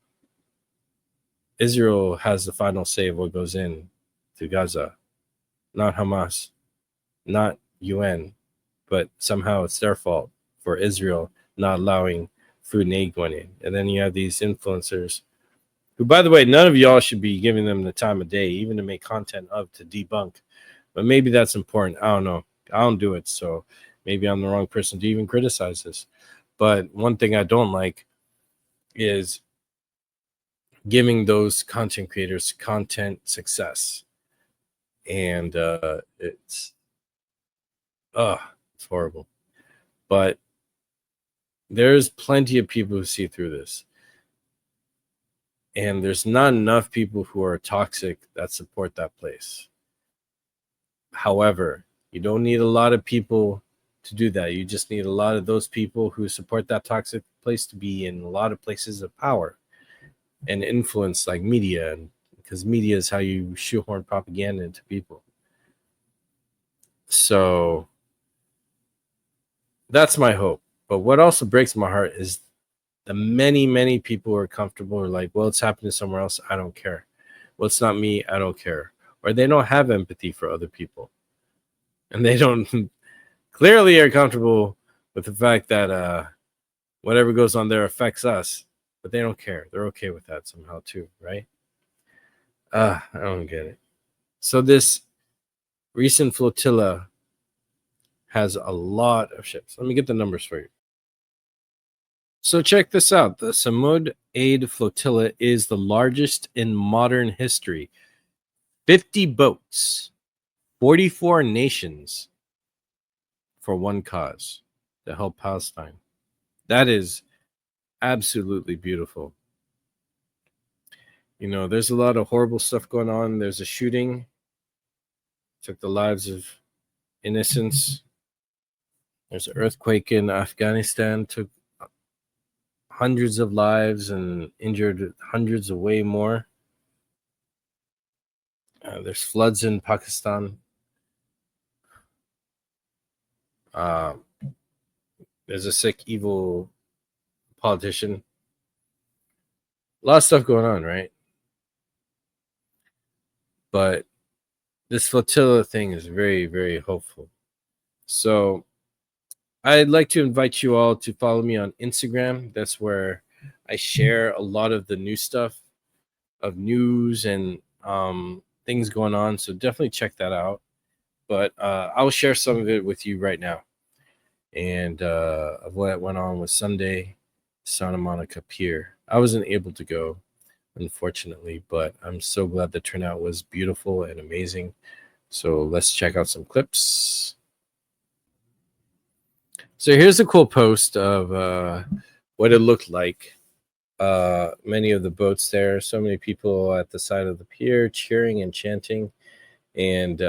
Israel has the final say of what goes in to Gaza, not Hamas, not UN, but somehow it's their fault for Israel not allowing food and aid going in. And then you have these influencers who, by the way, none of y'all should be giving them the time of day, even to make content of to debunk. But maybe that's important. I don't know. I don't do it. So maybe I'm the wrong person to even criticize this. But one thing I don't like is giving those content creators content success. and it's it's horrible. But there's plenty of people who see through this, and there's not enough people who are toxic that support that place. However, you don't need a lot of people to do that. You just need a lot of those people who support that toxic place to be in a lot of places of power and influence, like media, and because media is how you shoehorn propaganda into people. So that's my hope. But what also breaks my heart is the many people who are comfortable are like, well, it's happening somewhere else. I don't care. Well, it's not me. I don't care. Or they don't have empathy for other people. And they don't clearly are comfortable with the fact that whatever goes on there affects us, but they don't care. They're okay with that somehow too, right? I don't get it. So this recent flotilla has a lot of ships. Let me get the numbers for you. So check this out. The Samud Aid Flotilla is the largest in modern history. 50 boats, 44 nations for one cause, to help Palestine. That is absolutely beautiful. You know, there's a lot of horrible stuff going on. There's a shooting, took the lives of innocents. There's an earthquake in Afghanistan, took hundreds of lives and injured hundreds of way more. There's floods in Pakistan. Uh, there's a sick, evil politician. A lot of stuff going on, right? But this flotilla thing is very hopeful. So I'd like to invite you all to follow me on Instagram. That's where I share a lot of the new stuff of news and things going on. So definitely check that out. But I'll share some of it with you right now, and of what went on with Sunday Santa Monica Pier. I wasn't able to go, unfortunately, but I'm so glad the turnout was beautiful and amazing. So let's check out some clips. So here's a cool post of what it looked like. Many of the boats there, so many people at the side of the pier cheering and chanting, and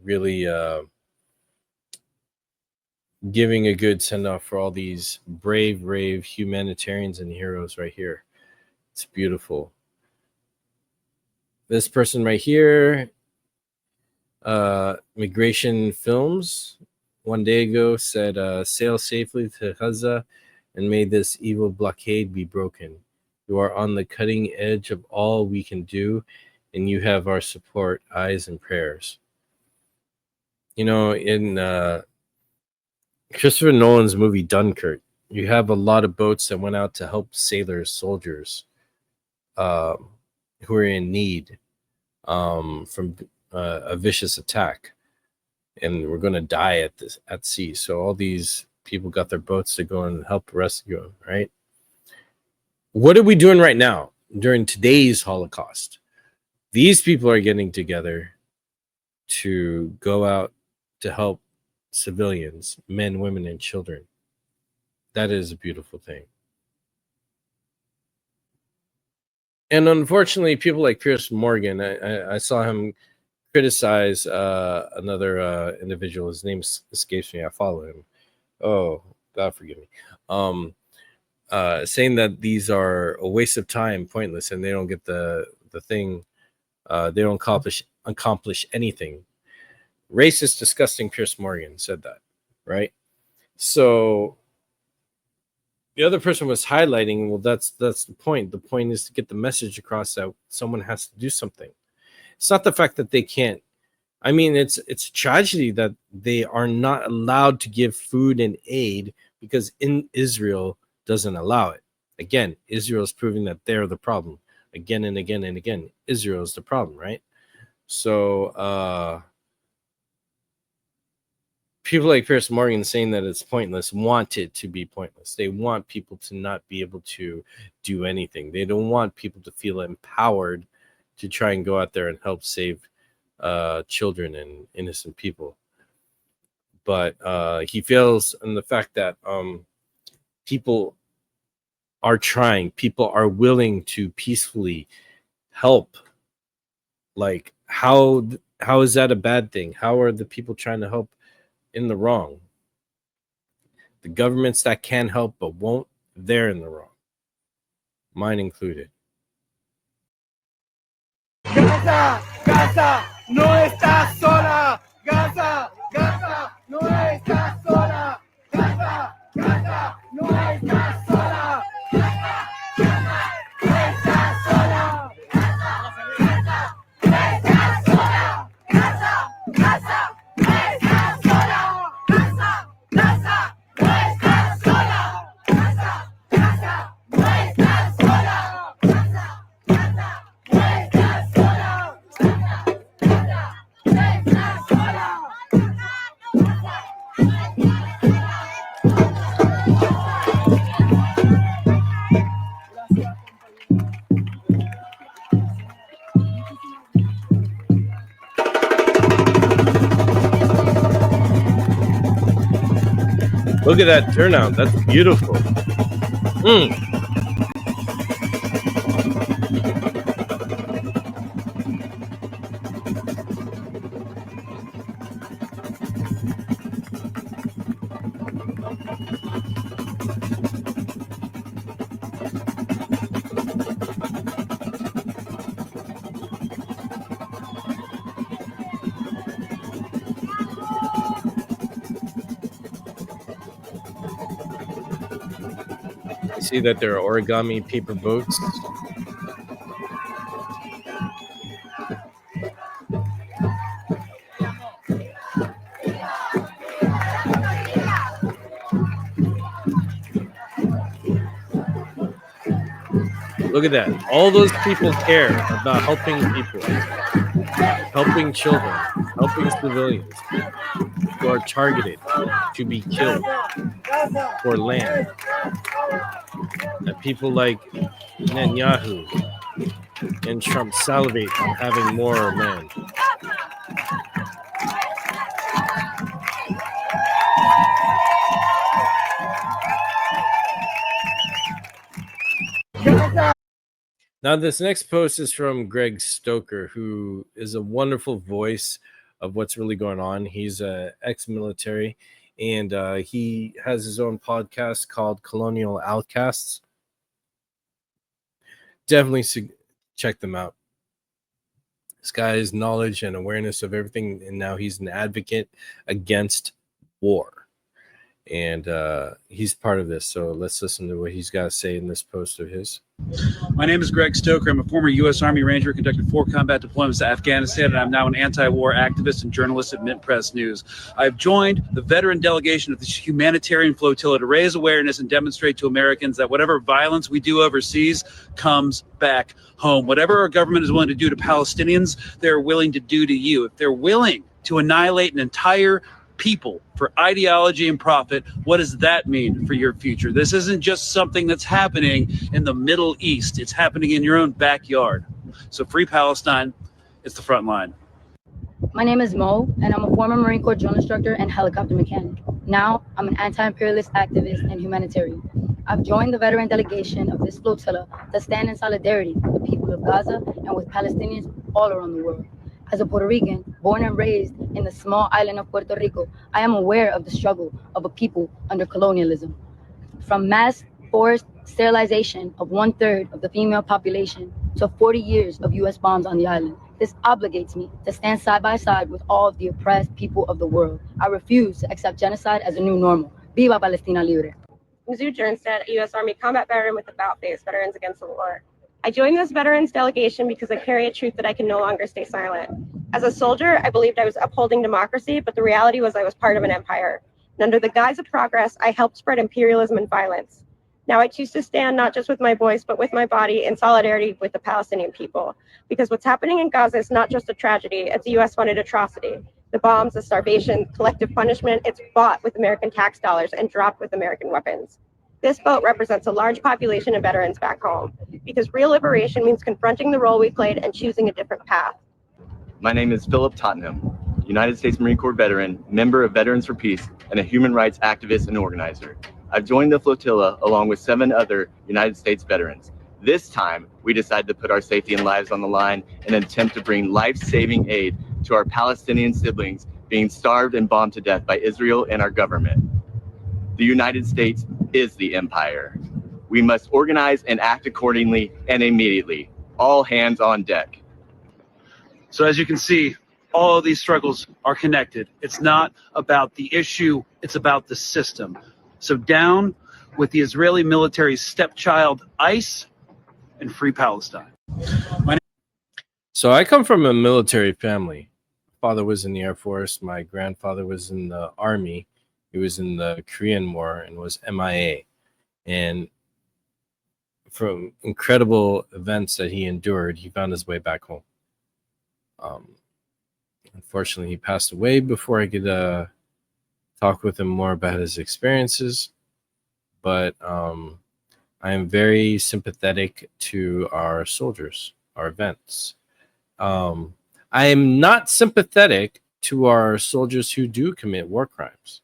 really giving a good send off for all these brave humanitarians and heroes right here. It's beautiful. This person right here, Migration Films, one day ago said, sail safely to Gaza and may this evil blockade be broken. You are on the cutting edge of all we can do, and you have our support, eyes, and prayers. You know, in Christopher Nolan's movie Dunkirk, you have a lot of boats that went out to help sailors, soldiers, um, who are in need from a vicious attack, and we're going to die at sea. So all these people got their boats to go and help rescue them, right? What are we doing right now during today's Holocaust? These people are getting together to go out to help civilians, men, women, and children. That is a beautiful thing. And unfortunately, people like Pierce Morgan, I saw him criticize another individual. His name escapes me. I follow him. Oh, God forgive me. Saying that these are a waste of time, pointless, and they don't get the thing. They don't accomplish anything. Racist, disgusting Pierce Morgan said that, right? So the other person was highlighting, well, that's the point. The point is to get the message across that someone has to do something. It's not the fact that they can't. I mean, it's a tragedy that they are not allowed to give food and aid because in Israel doesn't allow it. Again, Israel is proving that they're the problem again and again and again. Israel is the problem, right? So people like Pierce Morgan saying that it's pointless want it to be pointless. They want people to not be able to do anything. They don't want people to feel empowered to try and go out there and help save children and innocent people. But he fails in the fact that people are trying, people are willing to peacefully help. Like, how is that a bad thing? How are the people trying to help in the wrong? The governments that can help but won't, they're in the wrong, mine included. Gaza, Gaza, no estás sola. Gaza, Gaza, no estás sola. Gaza, Gaza, no estás sola. Gaza, Gaza, no estás sola. Gaza, Gaza, no estás sola. Gaza, Gaza, no estás sola. Gaza, Gaza, no estás sola. Gaza, Gaza, no estás sola. Gaza, Gaza, no estás sola. Look at that turnout. That's beautiful. See that there are origami paper boats. Look at that. All those people care about helping people, helping children, helping civilians who are targeted to be killed for land. And people like Netanyahu and Trump salivate on having more land. Now, this next post is from Greg Stoker, who is a wonderful voice of what's really going on. He's an ex-military, and he has his own podcast called Colonial Outcasts. Definitely check them out. This guy has knowledge and awareness of everything, and now he's an advocate against war. And he's part of this. So let's listen to what he's got to say in this post of his. My name is Greg Stoker. I'm a former U.S. Army Ranger, conducted 4 combat deployments to Afghanistan, and I'm now an anti-war activist and journalist at Mint Press News. I've joined the veteran delegation of this humanitarian flotilla to raise awareness and demonstrate to Americans that whatever violence we do overseas comes back home. Whatever our government is willing to do to Palestinians, they're willing to do to you. If they're willing to annihilate an entire people for ideology and profit, what does that mean for your future? This isn't just something that's happening in the Middle East. It's happening in your own backyard. So free Palestine. It's the front line. My name is Mo, and I'm a former Marine Corps drill instructor and helicopter mechanic. Now, I'm an anti-imperialist activist and humanitarian. I've joined the veteran delegation of this flotilla to stand in solidarity with the people of Gaza and with Palestinians all around the world. As a Puerto Rican, born and raised in the small island of Puerto Rico, I am aware of the struggle of a people under colonialism. From mass forced sterilization of 1/3 of the female population to 40 years of U.S. bombs on the island, this obligates me to stand side by side with all of the oppressed people of the world. I refuse to accept genocide as a new normal. Viva Palestina Libre. I'm Zoo Jernstedt, a U.S. Army combat veteran with the About Face, Veterans Against the War. I joined this veterans delegation because I carry a truth that I can no longer stay silent. As a soldier, I believed I was upholding democracy, but the reality was I was part of an empire. And under the guise of progress, I helped spread imperialism and violence. Now I choose to stand not just with my voice, but with my body in solidarity with the Palestinian people. Because what's happening in Gaza is not just a tragedy, it's a US-funded atrocity. The bombs, the starvation, collective punishment, it's bought with American tax dollars and dropped with American weapons. This vote represents a large population of veterans back home, because real liberation means confronting the role we played and choosing a different path. My name is Philip Tottenham, United States Marine Corps veteran, member of Veterans for Peace, and a human rights activist and organizer. I've joined the flotilla along with 7 other United States veterans. This time, we decided to put our safety and lives on the line in an attempt to bring life-saving aid to our Palestinian siblings being starved and bombed to death by Israel and our government. The United States is the empire. We must organize and act accordingly and immediately. All hands on deck. So as you can see, all of these struggles are connected. It's not about the issue, it's about the system. So down with the Israeli military's stepchild ICE and free Palestine. So I come from a military family. Father was in the Air Force. My grandfather was in the Army. He was in the Korean War and was MIA. And from incredible events that he endured, he found his way back home. Unfortunately, he passed away before I could talk with him more about his experiences. But I am very sympathetic to our soldiers, our vets. I am not sympathetic to our soldiers who do commit war crimes.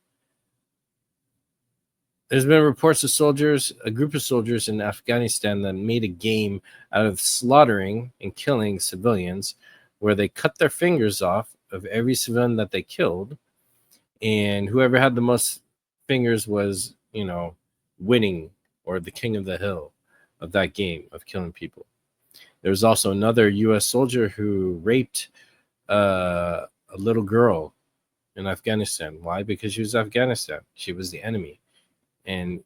There's been reports of soldiers, a group of soldiers in Afghanistan that made a game out of slaughtering and killing civilians, where they cut their fingers off of every civilian that they killed, and whoever had the most fingers was, winning, or the king of the hill of that game of killing people. There was also another U.S. soldier who raped a little girl in Afghanistan. Why? Because she was Afghanistan. She was the enemy. And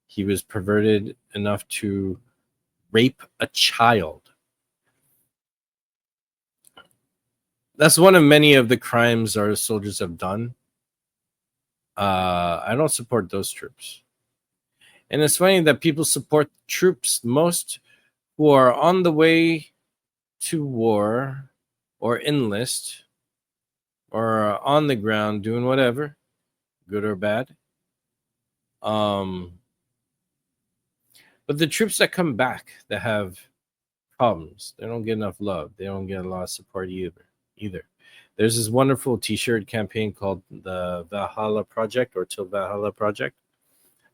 he was perverted enough to rape a child. That's one of many of the crimes our soldiers have done. I don't support those troops. And it's funny that people support troops most who are on the way to war or enlist or are on the ground doing whatever, good or bad. But the troops that come back that have problems, they don't get enough love. They don't get a lot of support either. There's this wonderful t-shirt campaign called the Valhalla Project, or Till Valhalla Project.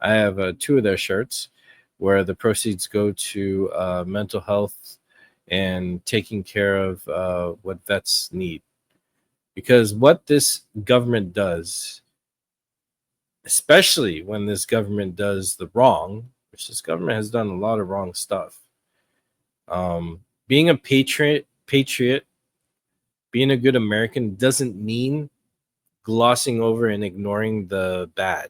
I have 2 of their shirts where the proceeds go to mental health and taking care of what vets need. Because what this government does, especially when this government does the wrong, which this government has done a lot of wrong stuff. Being a patriot, being a good American doesn't mean glossing over and ignoring the bad.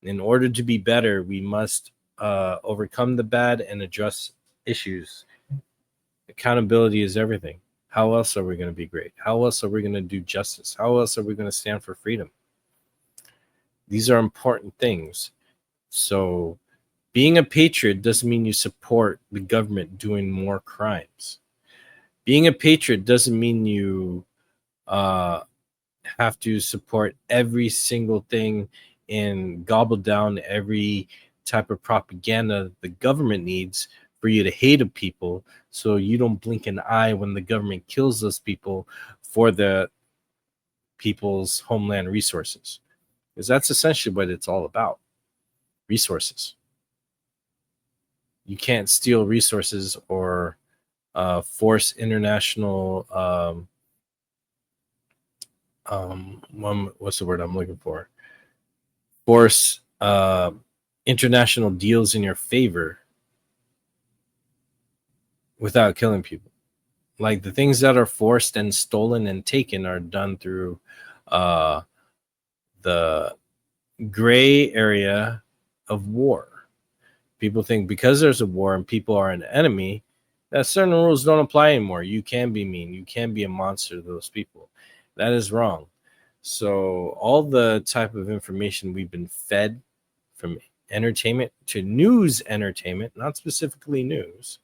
In order to be better, we must overcome the bad and address issues. Accountability is everything. How else are we going to be great? How else are we going to do justice? How else are we going to stand for freedom? These are important things. So being a patriot doesn't mean you support the government doing more crimes. Being a patriot doesn't mean you have to support every single thing and gobble down every type of propaganda the government needs for you to hate a people, so you don't blink an eye when the government kills those people for the people's homeland resources. Because that's essentially what it's all about. Resources. You can't steal resources or force international what's the word I'm looking for? Force international deals in your favor without killing people. Like the things that are forced and stolen and taken are done through the gray area of war. People think because there's a war and people are an enemy, that certain rules don't apply anymore. You can be mean. You can be a monster to those people. That is wrong. So all the type of information we've been fed, from entertainment to news entertainment, not specifically news,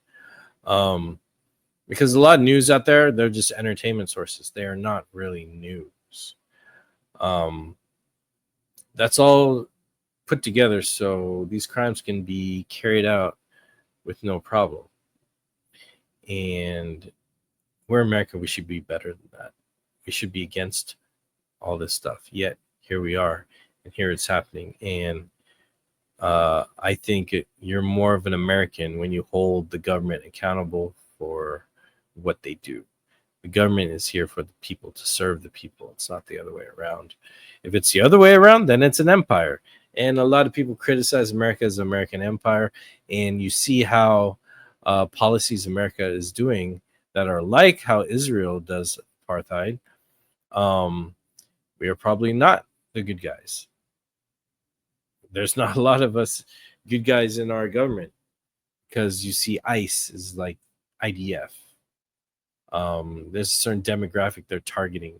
because a lot of news out there, they're just entertainment sources. They are not really news. That's all put together so these crimes can be carried out with no problem. And We're America. We should be better than that. We should be against all this stuff. Yet here we are, and here it's happening. And I think you're more of an American when you hold the government accountable for what they do. The government is here for the people, to serve the people. It's not the other way around. If it's the other way around, then it's an empire. And a lot of people criticize America as an American empire. And you see how policies America is doing that are like how Israel does apartheid. We are probably not the good guys. There's not a lot of us good guys in our government, because you see ICE is like IDF. There's a certain demographic they're targeting,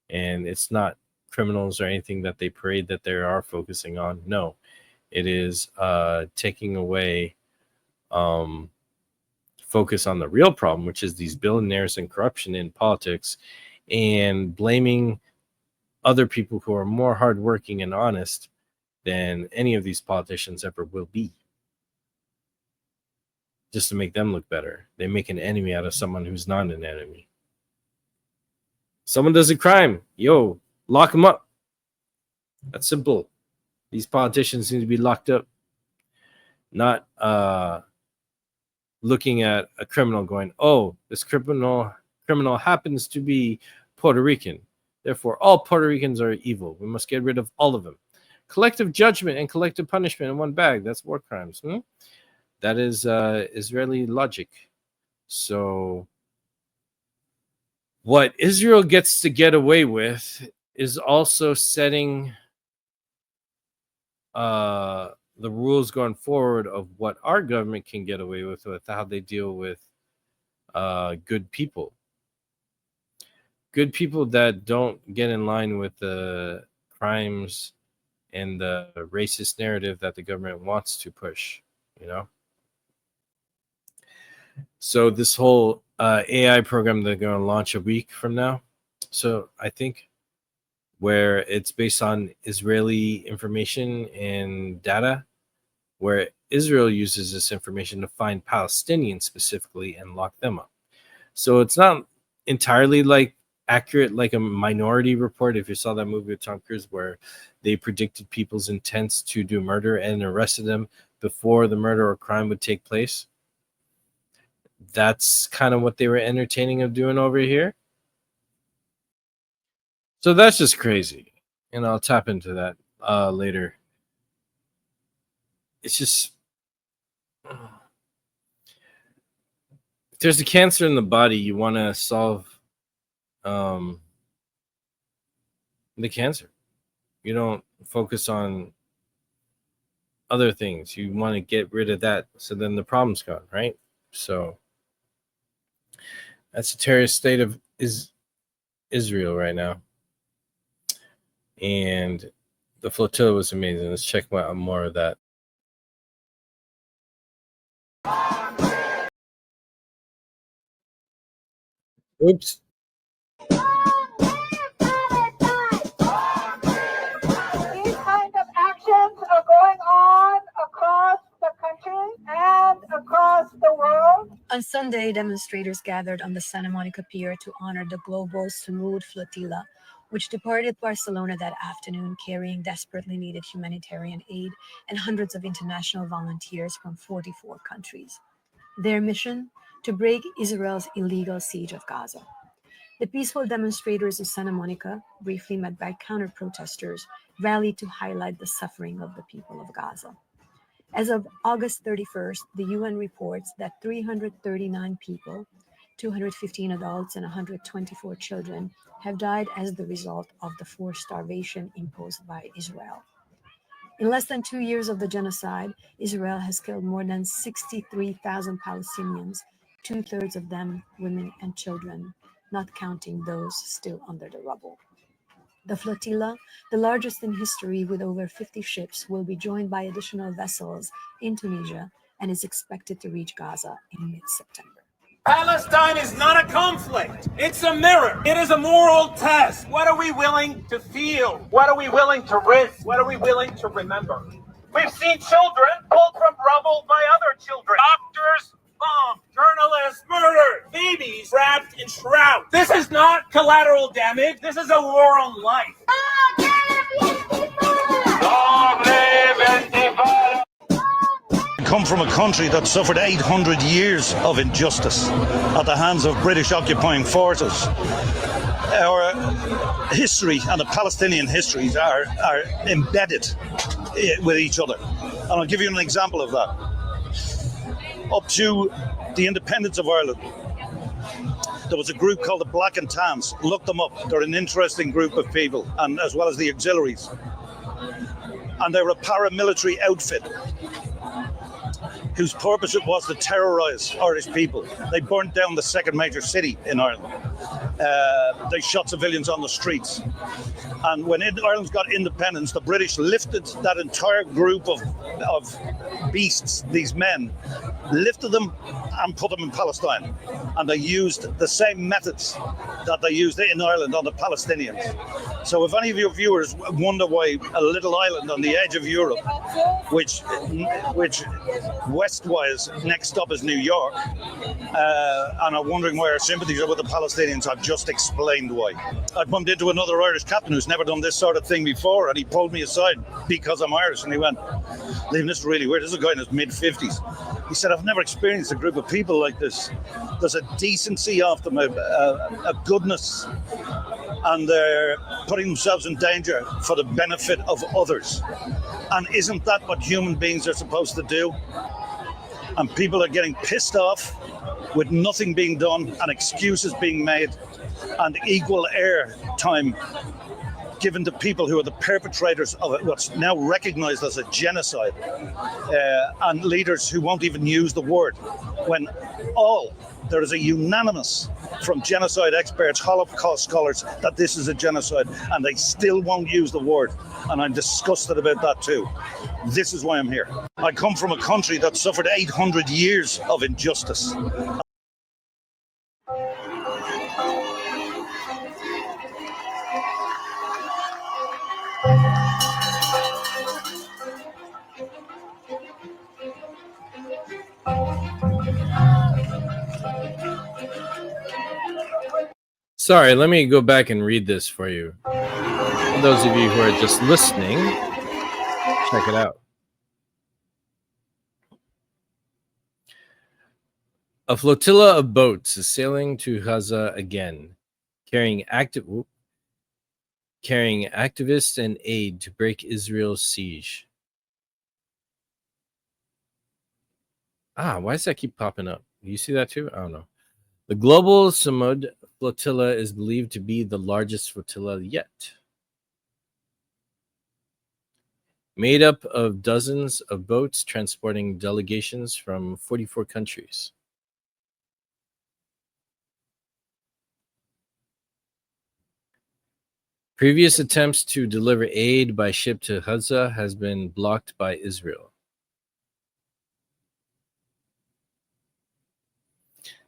and it's not criminals or anything that they parade that they are focusing on. No, it is taking away focus on the real problem, which is these billionaires and corruption in politics, and blaming other people who are more hardworking and honest than any of these politicians ever will be, just to make them look better. They make an enemy out of someone who's not an enemy. Someone does a crime, yo, lock them up. That's simple. These politicians need to be locked up, not looking at a criminal going, oh, this criminal happens to be Puerto Rican, therefore all Puerto Ricans are evil. We must get rid of all of them. Collective judgment and collective punishment in one bag. That's war crimes. That is Israeli logic. So what Israel gets to get away with is also setting the rules going forward of what our government can get away with how they deal with good people. Good people that don't get in line with the crimes and the racist narrative that the government wants to push, So this whole AI program they're going to launch a week from now. So I think where it's based on Israeli information and data, where Israel uses this information to find Palestinians specifically and lock them up. So it's not entirely like accurate, like a Minority Report. If you saw that movie with Tom Cruise where they predicted people's intents to do murder and arrested them before the murder or crime would take place, that's kind of what they were entertaining of doing over here. So that's just crazy, and I'll tap into that later. It's just, if there's a cancer in the body, you want to solve the cancer. You don't focus on other things. You want to get rid of that, so then the problem's gone, right? So that's the terrorist state of Israel right now. And the flotilla was amazing. Let's check out more of that. Oops. These kind of actions are going on across the country and across the world. On Sunday, demonstrators gathered on the Santa Monica Pier to honor the global Sumud flotilla, which departed Barcelona that afternoon carrying desperately needed humanitarian aid and hundreds of international volunteers from 44 countries. Their mission? To break Israel's illegal siege of Gaza. The peaceful demonstrators of Santa Monica, briefly met by counter-protesters, rallied to highlight the suffering of the people of Gaza. As of August 31st, the UN reports that 339 people, 215 adults and 124 children, have died as the result of the forced starvation imposed by Israel. In less than 2 years of the genocide, Israel has killed more than 63,000 Palestinians, 2/3 of them women and children, not counting those still under the rubble. The flotilla, the largest in history with over 50 ships, will be joined by additional vessels in Tunisia and is expected to reach Gaza in mid-September. Palestine is not a conflict. It's a mirror. It is a moral test. What are we willing to feel? What are we willing to risk? What are we willing to remember? We've seen children pulled from rubble by other children. Doctors bombed, journalists murdered, babies wrapped in shrouds. This is not collateral damage. This is a war on life. I come from a country that suffered 800 years of injustice at the hands of British occupying forces. Our history and the Palestinian histories are embedded with each other. And I'll give you an example of that. Up to the independence of Ireland, there was a group called the Black and Tans. Look them up. They're an interesting group of people, and as well as the auxiliaries. And they were a paramilitary outfit whose purpose it was to terrorise Irish people. They burnt down the second major city in Ireland. They shot civilians on the streets. And when Ireland got independence, the British lifted that entire group of beasts, these men, lifted them and put them in Palestine. And they used the same methods that they used in Ireland on the Palestinians. So if any of your viewers wonder why a little island on the edge of Europe, which westwise next stop is New York, and are wondering why our sympathies are with the Palestinians, I've just explained why. I bumped into another Irish captain who's never done this sort of thing before, and he pulled me aside because I'm Irish, and he went, "Liam, this is really weird. This is a guy in his mid-50s. He said, I've never experienced a group of people like this. There's a decency of them, a goodness, and they're putting themselves in danger for the benefit of others. And isn't that what human beings are supposed to do?" And people are getting pissed off with nothing being done and excuses being made and equal air time given to people who are the perpetrators of what's now recognized as a genocide, and leaders who won't even use the word, when there is a unanimous from genocide experts, Holocaust scholars, that this is a genocide, and they still won't use the word. And I'm disgusted about that too. This is why I'm here. I come from a country that suffered 800 years of injustice. Sorry, let me go back and read this for you. For those of you who are just listening, check it out. A flotilla of boats is sailing to Gaza again, carrying activists and aid to break Israel's siege. Why does that keep popping up? Do you see that too? I don't know. The global Samud flotilla is believed to be the largest flotilla yet, made up of dozens of boats transporting delegations from 44 countries. Previous attempts to deliver aid by ship to Gaza has been blocked by Israel.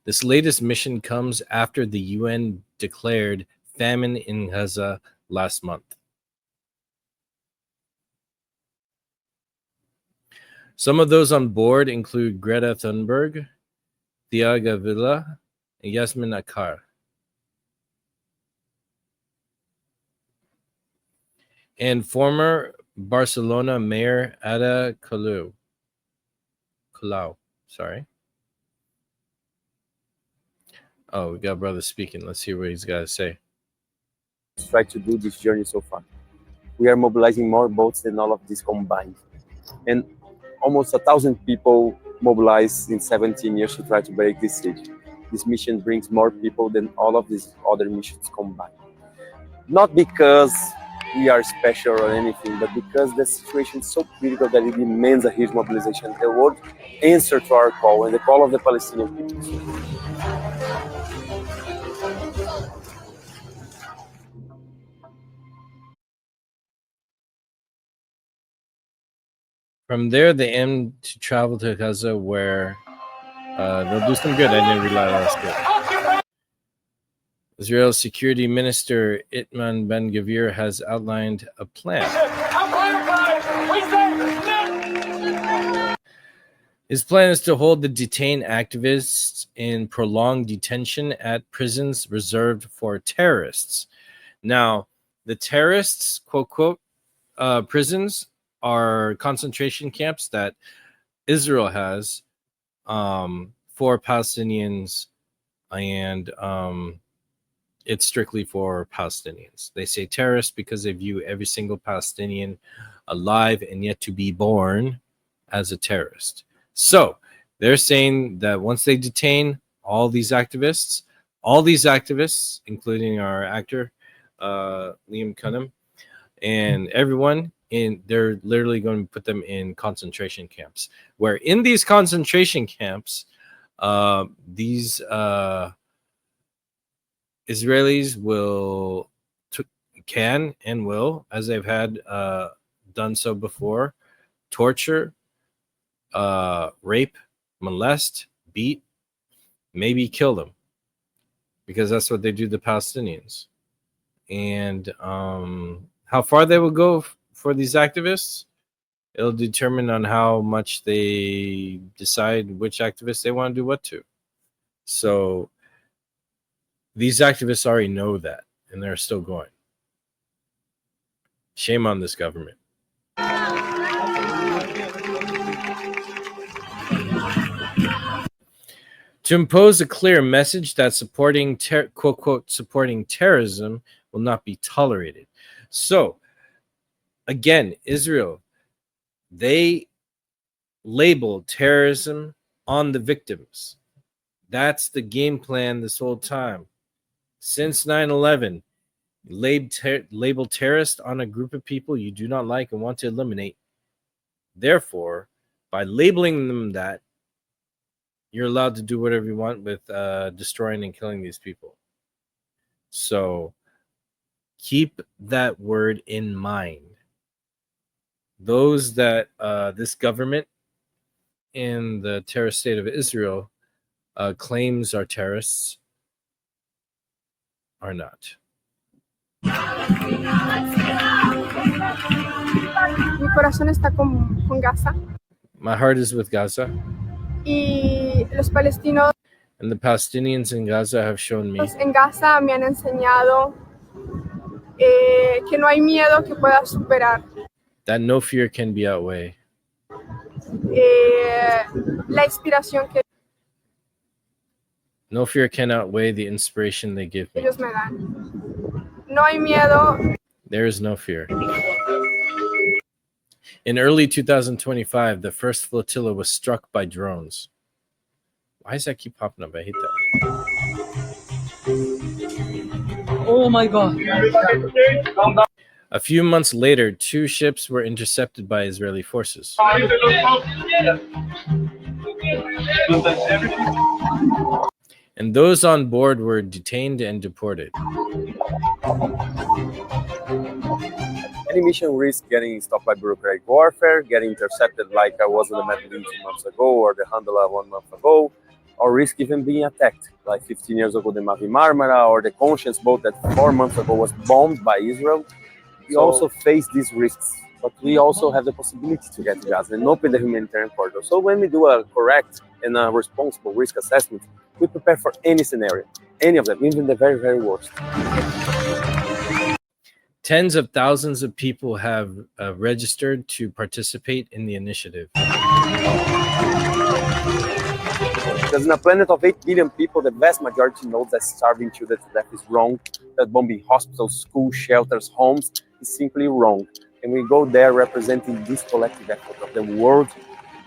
This latest mission comes after the UN declared famine in Gaza last month. Some of those on board include Greta Thunberg, Thea Gavila, and Yasmin Akar. And former Barcelona Mayor Ada Colau. Oh, we got brother speaking. Let's hear what he's got to say. Try to do this journey so far. We are mobilizing more boats than all of this combined. And almost 1,000 people mobilized in 17 years to try to break this siege. This mission brings more people than all of these other missions combined. Not because we are special or anything, but because the situation is so critical that it demands a huge mobilization. The world answered to our call and the call of the Palestinian people. From there, they aim to travel to Gaza, where they'll do some good. I didn't realize that. Israel's Security Minister Itman Ben-Gvir has outlined a plan. His plan is to hold the detained activists in prolonged detention at prisons reserved for terrorists. Now, the terrorists, quote, quote, prisons are concentration camps that Israel has for Palestinians, and it's strictly for Palestinians. They say terrorists because they view every single Palestinian alive and yet to be born as a terrorist. So they're saying that once they detain all these activists, including our actor, Liam Cunham, and everyone, they're literally going to put them in concentration camps, where in these concentration camps, these Israelis can and will, as they've had done so before, torture, rape, molest, beat, maybe kill them, because that's what they do to Palestinians. And how far they will go for these activists, it'll determine on how much they decide which activists they want to do what to. So these activists already know that, and they're still going. Shame on this government. To impose a clear message that supporting, quote, quote, supporting terrorism will not be tolerated. So, again, Israel, they labeled terrorism on the victims. That's the game plan this whole time. Since 9/11, label terrorist on a group of people you do not like and want to eliminate. Therefore, by labeling them that, you're allowed to do whatever you want with destroying and killing these people. So keep that word in mind. Those that this government in the terrorist state of Israel claims are terrorists are not. Mi corazón está con Gaza. My heart is with Gaza. Y los palestinos And the Palestinians in Gaza have shown me en Gaza me han enseñado que no hay miedo que pueda superar that no fear can be outweighed. La inspiración que No fear can outweigh the inspiration they give me. ellos me dan. No hay miedo. There is no fear. In early 2025, the first flotilla was struck by drones. Why does that keep popping up? I hate that. Oh my God. A few months later, 2 ships were intercepted by Israeli forces. And those on board were detained and deported. Any mission risks getting stopped by bureaucratic warfare, getting intercepted like I was in the Medellin 2 months ago, or the Handala 1 month ago, or risk even being attacked, like 15 years ago the Mavi Marmara, or the Conscience boat that 4 months ago was bombed by Israel. We also face these risks, but we also have the possibility to get to Gaza and open the humanitarian corridor. So when we do a correct and a responsible risk assessment, we prepare for any scenario, any of them, even the very, very worst. Tens of thousands of people have registered to participate in the initiative. Because in a planet of 8 billion people, the vast majority knows that starving children to death is wrong, that bombing hospitals, schools, shelters, homes is simply wrong. And we go there representing this collective effort of the world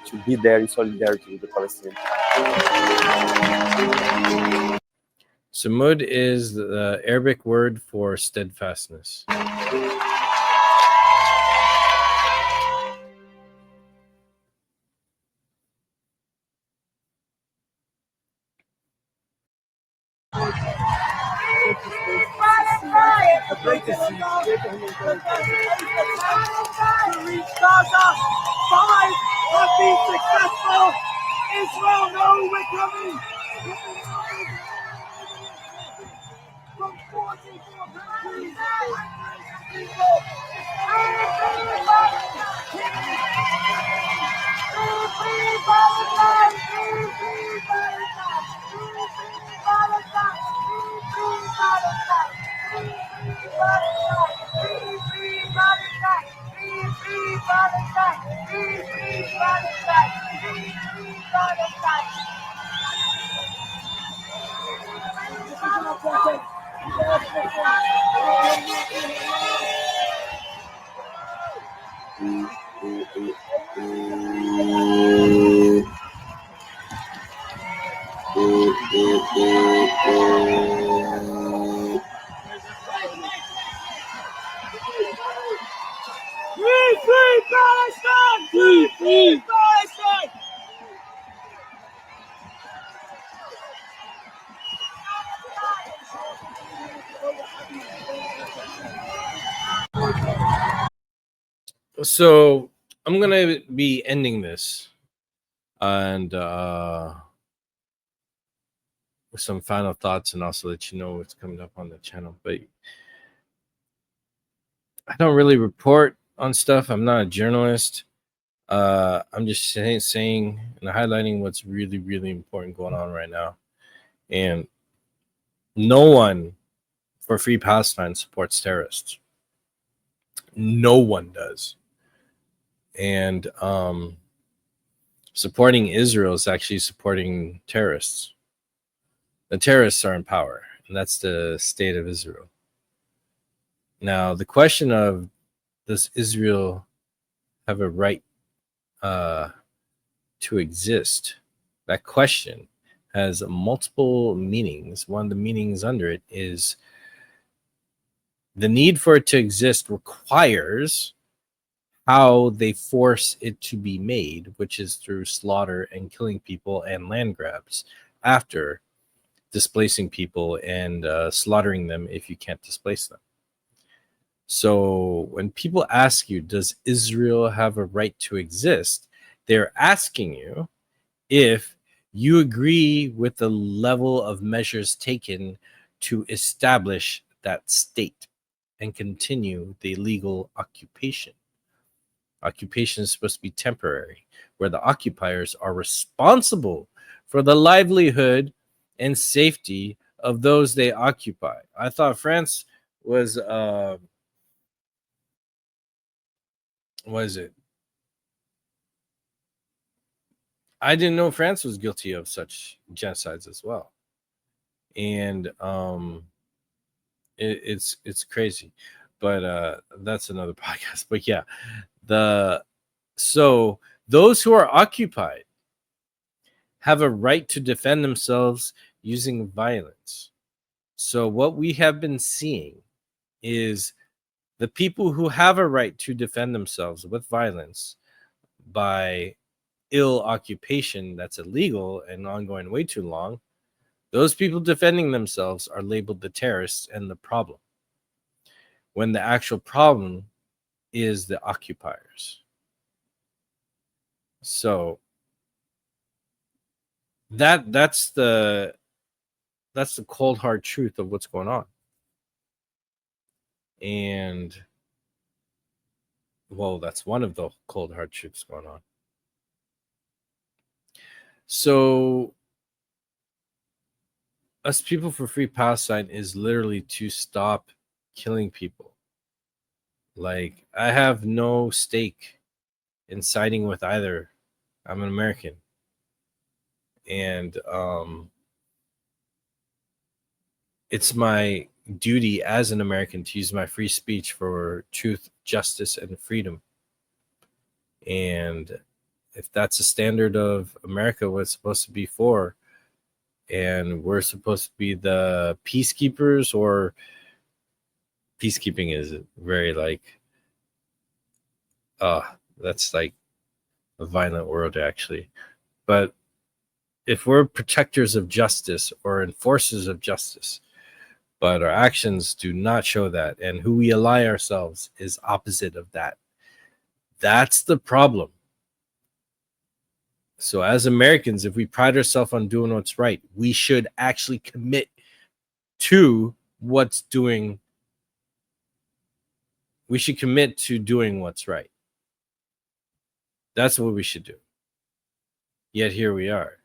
to be there in solidarity with the Palestinians. Sumud is the Arabic word for steadfastness. Five have been successful. Israel know we're coming. From 44 countries, people. Free Palestine! Free Palestine! So I'm gonna be ending this and with some final thoughts, and also let you know what's coming up on the channel. But I don't really report on stuff. I'm not a journalist. I'm just saying and highlighting what's really, really important going on right now. And no one for Free Palestine supports terrorists. No one does. And supporting Israel is actually supporting terrorists. The terrorists are in power, and that's the state of Israel. Now, the question of does Israel have a right to exist? That question has multiple meanings. One of the meanings under it is the need for it to exist requires how they force it to be made, which is through slaughter and killing people and land grabs after displacing people and slaughtering them if you can't displace them. So when people ask you, does Israel have a right to exist? They're asking you if you agree with the level of measures taken to establish that state and continue the illegal occupation. Occupation is supposed to be temporary, where the occupiers are responsible for the livelihood and safety of those they occupy. I thought France was it? I didn't know France was guilty of such genocides as well. And it's crazy. But that's another podcast. But yeah, so those who are occupied have a right to defend themselves using violence. So what we have been seeing is the people who have a right to defend themselves with violence by ill occupation that's illegal and ongoing way too long, those people defending themselves are labeled the terrorists and the problem, when the actual problem is the occupiers. So that's the cold hard truth of what's going on. And well, that's one of the cold hard truths going on. So us people for Free Palestine is literally to stop killing people. Like, I have no stake in siding with either. I'm an American. And it's my duty as an American to use my free speech for truth, justice, and freedom. And if that's a standard of America, what it's supposed to be for, and we're supposed to be the peacekeepers, or peacekeeping is very like, that's like a violent word actually. But if we're protectors of justice or enforcers of justice, but our actions do not show that, and who we ally ourselves is opposite of that, that's the problem. So as Americans, if we pride ourselves on doing what's right, we should actually commit to what's doing. We should commit to doing what's right. That's what we should do. Yet here we are.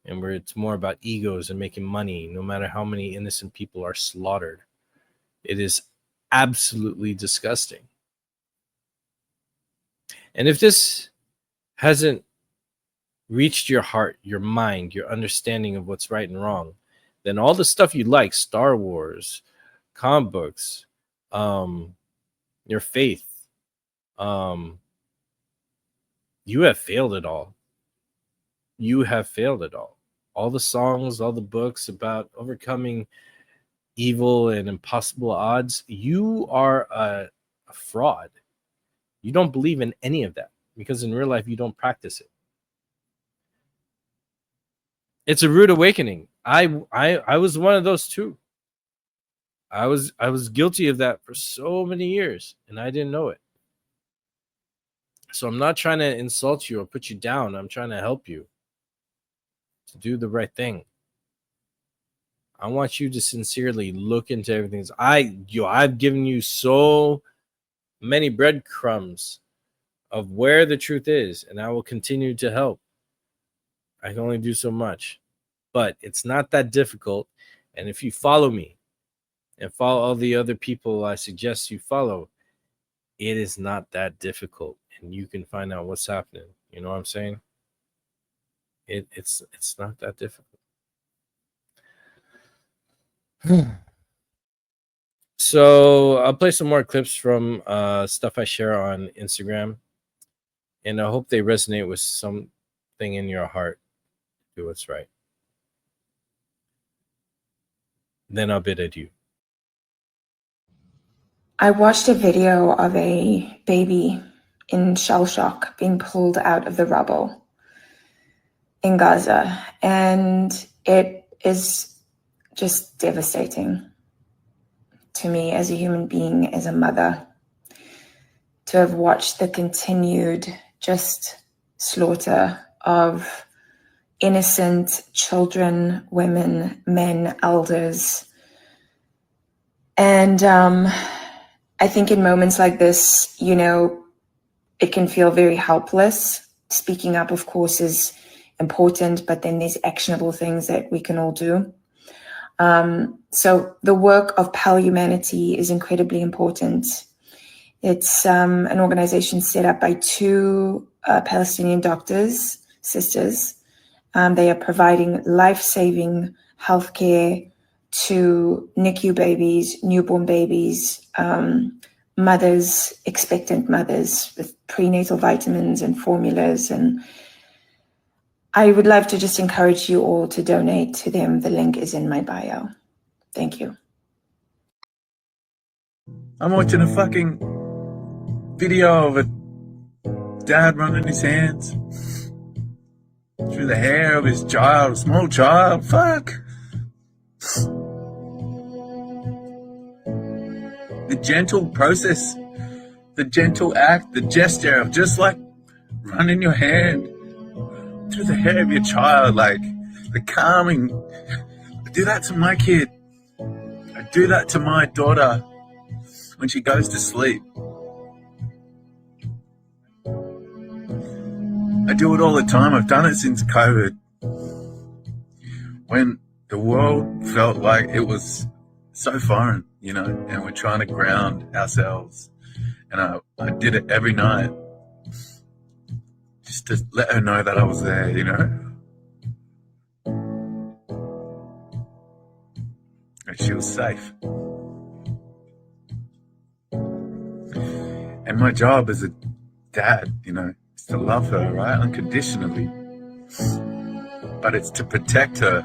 And where it's more about egos and making money, no matter how many innocent people are slaughtered. It is absolutely disgusting. And if this hasn't reached your heart, your mind, your understanding of what's right and wrong, then all the stuff you like, Star Wars, comic books, your faith, you have failed it all. You have failed it all. All the songs, all the books about overcoming evil and impossible odds, you are a fraud. You don't believe in any of that because in real life you don't practice it. It's a rude awakening. I was one of those too. I was guilty of that for so many years and I didn't know it. So I'm not trying to insult you or put you down. I'm trying to help you to do the right thing. I want you to sincerely look into everything. I've given you so many breadcrumbs of where the truth is, and I will continue to help. I can only do so much, but it's not that difficult. And if you follow me and follow all the other people I suggest you follow, it is not that difficult, and you can find out what's happening. You know what I'm saying? It's not that difficult. So I'll play some more clips from stuff I share on Instagram, and I hope they resonate with something in your heart. Do what's right. Then I'll bid adieu. I watched a video of a baby in shell shock being pulled out of the rubble in Gaza, and it is just devastating to me as a human being, as a mother, to have watched the continued just slaughter of innocent children, women, men, elders. And I think in moments like this, you know, it can feel very helpless. Speaking up, of course, is important, but then there's actionable things that we can all do. So the work of Pal Humanity is incredibly important. It's an organization set up by two Palestinian doctors, sisters. They are providing life-saving healthcare to NICU babies, newborn babies, mothers, expectant mothers with prenatal vitamins and formulas. And I would love to just encourage you all to donate to them. The link is in my bio. Thank you. I'm watching a fucking video of a dad running his hands through the hair of his child, small child. Fuck. The gentle process, the gentle act, the gesture of just like running your hand through the hair of your child, like the calming. I do that to my kid. I do that to my daughter when she goes to sleep. I do it all the time. I've done it since COVID. When the world felt like it was so foreign, you know, and we're trying to ground ourselves. And I did it every night just to let her know that I was there, you know. And she was safe. And my job as a dad, you know, is to love her, right, unconditionally. But it's to protect her.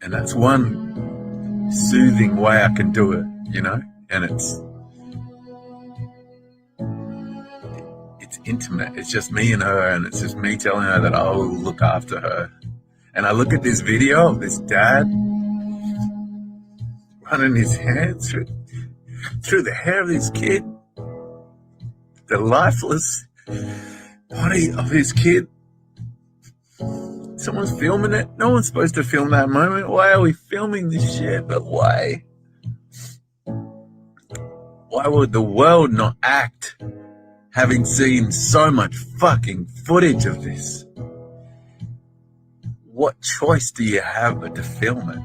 And that's one soothing way I can do it, you know, and it's intimate. It's just me and her, and it's just me telling her that I will look after her. And I look at this video of this dad running his hands through the hair of his kid, the lifeless body of his kid. Someone's filming it. No one's supposed to film that moment. Why are we filming this shit? But why? Why would the world not act, having seen so much fucking footage of this? What choice do you have but to film it?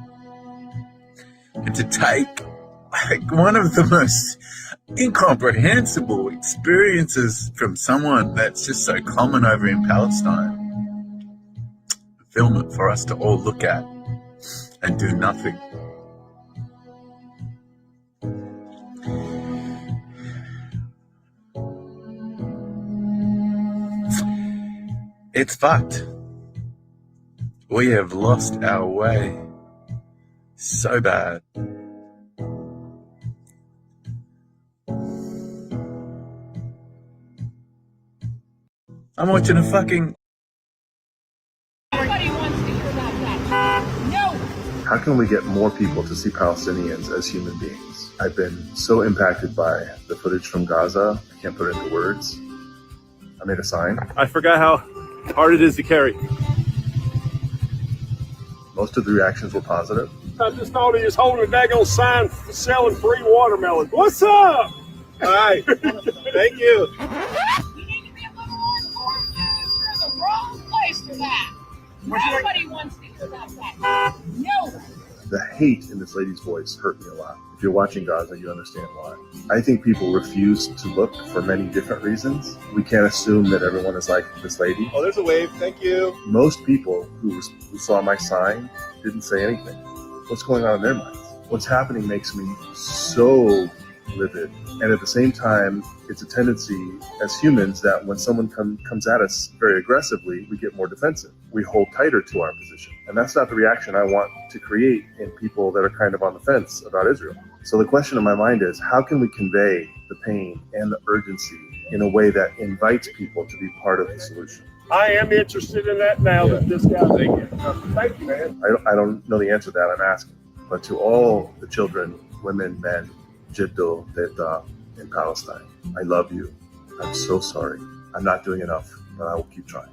And to take like one of the most incomprehensible experiences from someone that's just so common over in Palestine. Film it for us to all look at and do nothing. It's fucked. We have lost our way so bad. I'm watching a fucking... Nobody wants to hear about that. No. How can we get more people to see Palestinians as human beings? I've been so impacted by the footage from Gaza, I can't put it into words. I made a sign. I forgot how hard it is to carry. Most of the reactions were positive. I just thought he was holding a daggone sign selling free watermelon. What's up? All right. Thank you. You need to be a little more informed. You're in the wrong place for that. Nobody wants to hear about that. No. The hate in this lady's voice hurt me a lot. If you're watching Gaza, you understand why. I think people refuse to look for many different reasons. We can't assume that everyone is like this lady. Oh, there's a wave. Thank you. Most people who saw my sign didn't say anything. What's going on in their minds? What's happening makes me so livid. And at the same time, it's a tendency as humans that when someone comes at us very aggressively, we get more defensive. We hold tighter to our position. And that's not the reaction I want to create in people that are kind of on the fence about Israel. So the question in my mind is, how can we convey the pain and the urgency in a way that invites people to be part of the solution? I am interested in that now that this guy. Thank you, man. I don't know the answer to that, I'm asking. But to all the children, women, men, Jiddo, Teta, in Palestine, I love you. I'm so sorry. I'm not doing enough, but I will keep trying.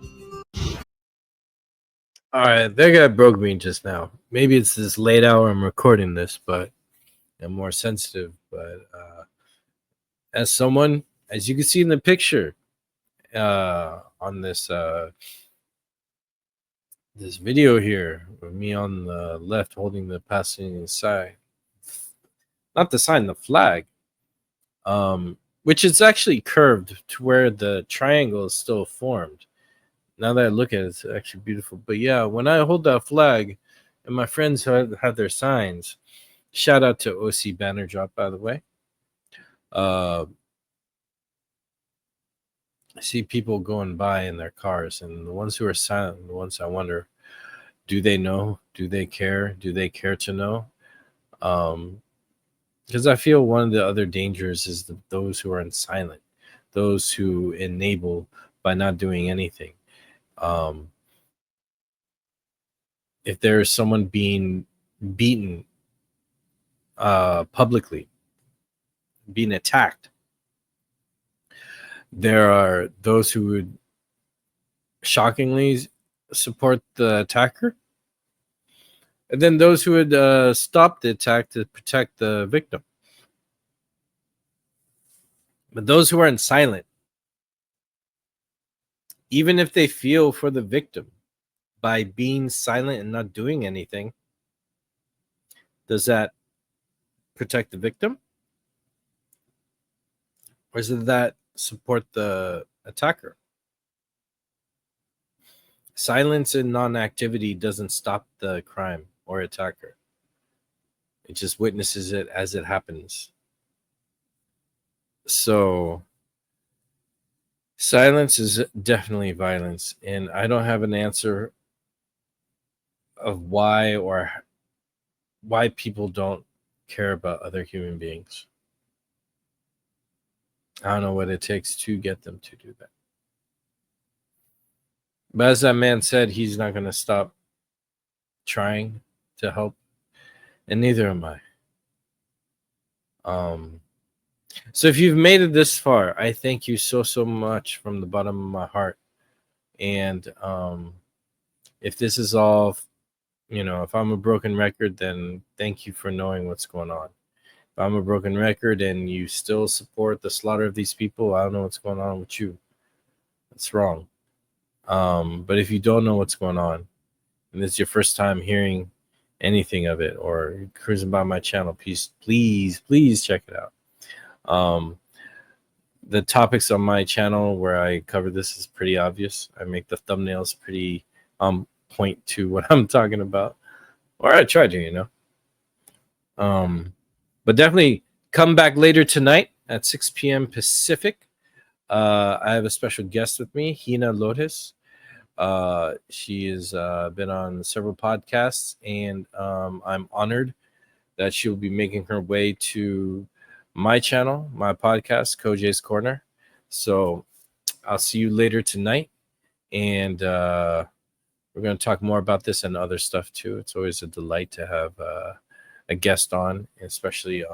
All right, that guy broke me just now. Maybe it's this late hour I'm recording this, but I'm more sensitive. But as someone, as you can see in the picture on this this video here, with me on the left holding the Palestinian sign, not the sign, the flag, which is actually curved to where the triangle is still formed. Now that I look at it, it's actually beautiful. But yeah, when I hold that flag and my friends have their signs, shout out to OC Banner Drop, by the way. I see people going by in their cars, and the ones who are silent, the ones I wonder, do they know? Do they care? Do they care to know? Because I feel one of the other dangers is those who are silent, those who enable by not doing anything. If there's someone being beaten publicly, being attacked, there are those who would shockingly support the attacker, and then those who would stop the attack to protect the victim. But those who are silent, even if they feel for the victim, by being silent and not doing anything, does that protect the victim? Or does that support the attacker? Silence and non-activity doesn't stop the crime or attacker. It just witnesses it as it happens. So silence is definitely violence, and I don't have an answer of why people don't care about other human beings. I don't know what it takes to get them to do that. But as that man said, he's not going to stop trying to help, and neither am I. So if you've made it this far, I thank you so much from the bottom of my heart. And if this is all, if I'm a broken record, then thank you for knowing what's going on. If I'm a broken record and you still support the slaughter of these people, I don't know what's going on with you. That's wrong. But if you don't know what's going on, and this is your first time hearing anything of it, or you're cruising by my channel, please check it out. The topics on my channel where I cover this is pretty obvious. I make the thumbnails pretty point to what I'm talking about, or I try to, but definitely come back later tonight at 6 p.m. Pacific. I have a special guest with me, Heena Lotus. She has been on several podcasts, and I'm honored that she'll be making her way to my channel, my podcast, Kojay's Corner. So I'll see you later tonight, and we're going to talk more about this and other stuff too. It's always a delight to have a guest on, especially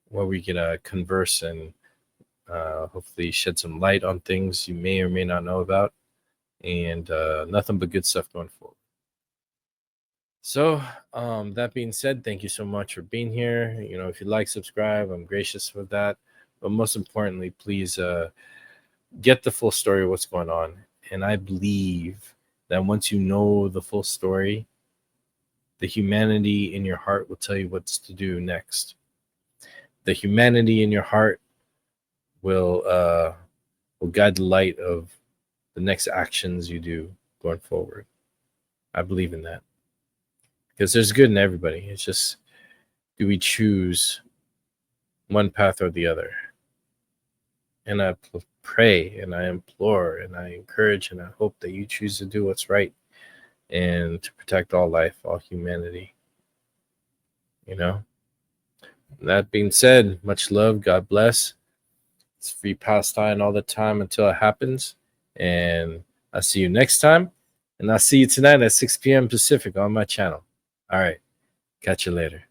where we can converse and hopefully shed some light on things you may or may not know about, and nothing but good stuff going forward. So that being said, thank you so much for being here. If you like, subscribe, I'm gracious with that, but most importantly, please get the full story of what's going on. And I believe that once you know the full story, the humanity in your heart will tell you what's to do next. The humanity in your heart will guide the light of the next actions you do going forward. I believe in that, because there's good in everybody. It's just, do we choose one path or the other? And I pray and I implore and I encourage and I hope that you choose to do what's right and to protect all life, all humanity. That being said, much love. God bless. It's free Palestine all the time until it happens. And I'll see you next time. And I'll see you tonight at 6 p.m. Pacific on my channel. All right. Catch you later.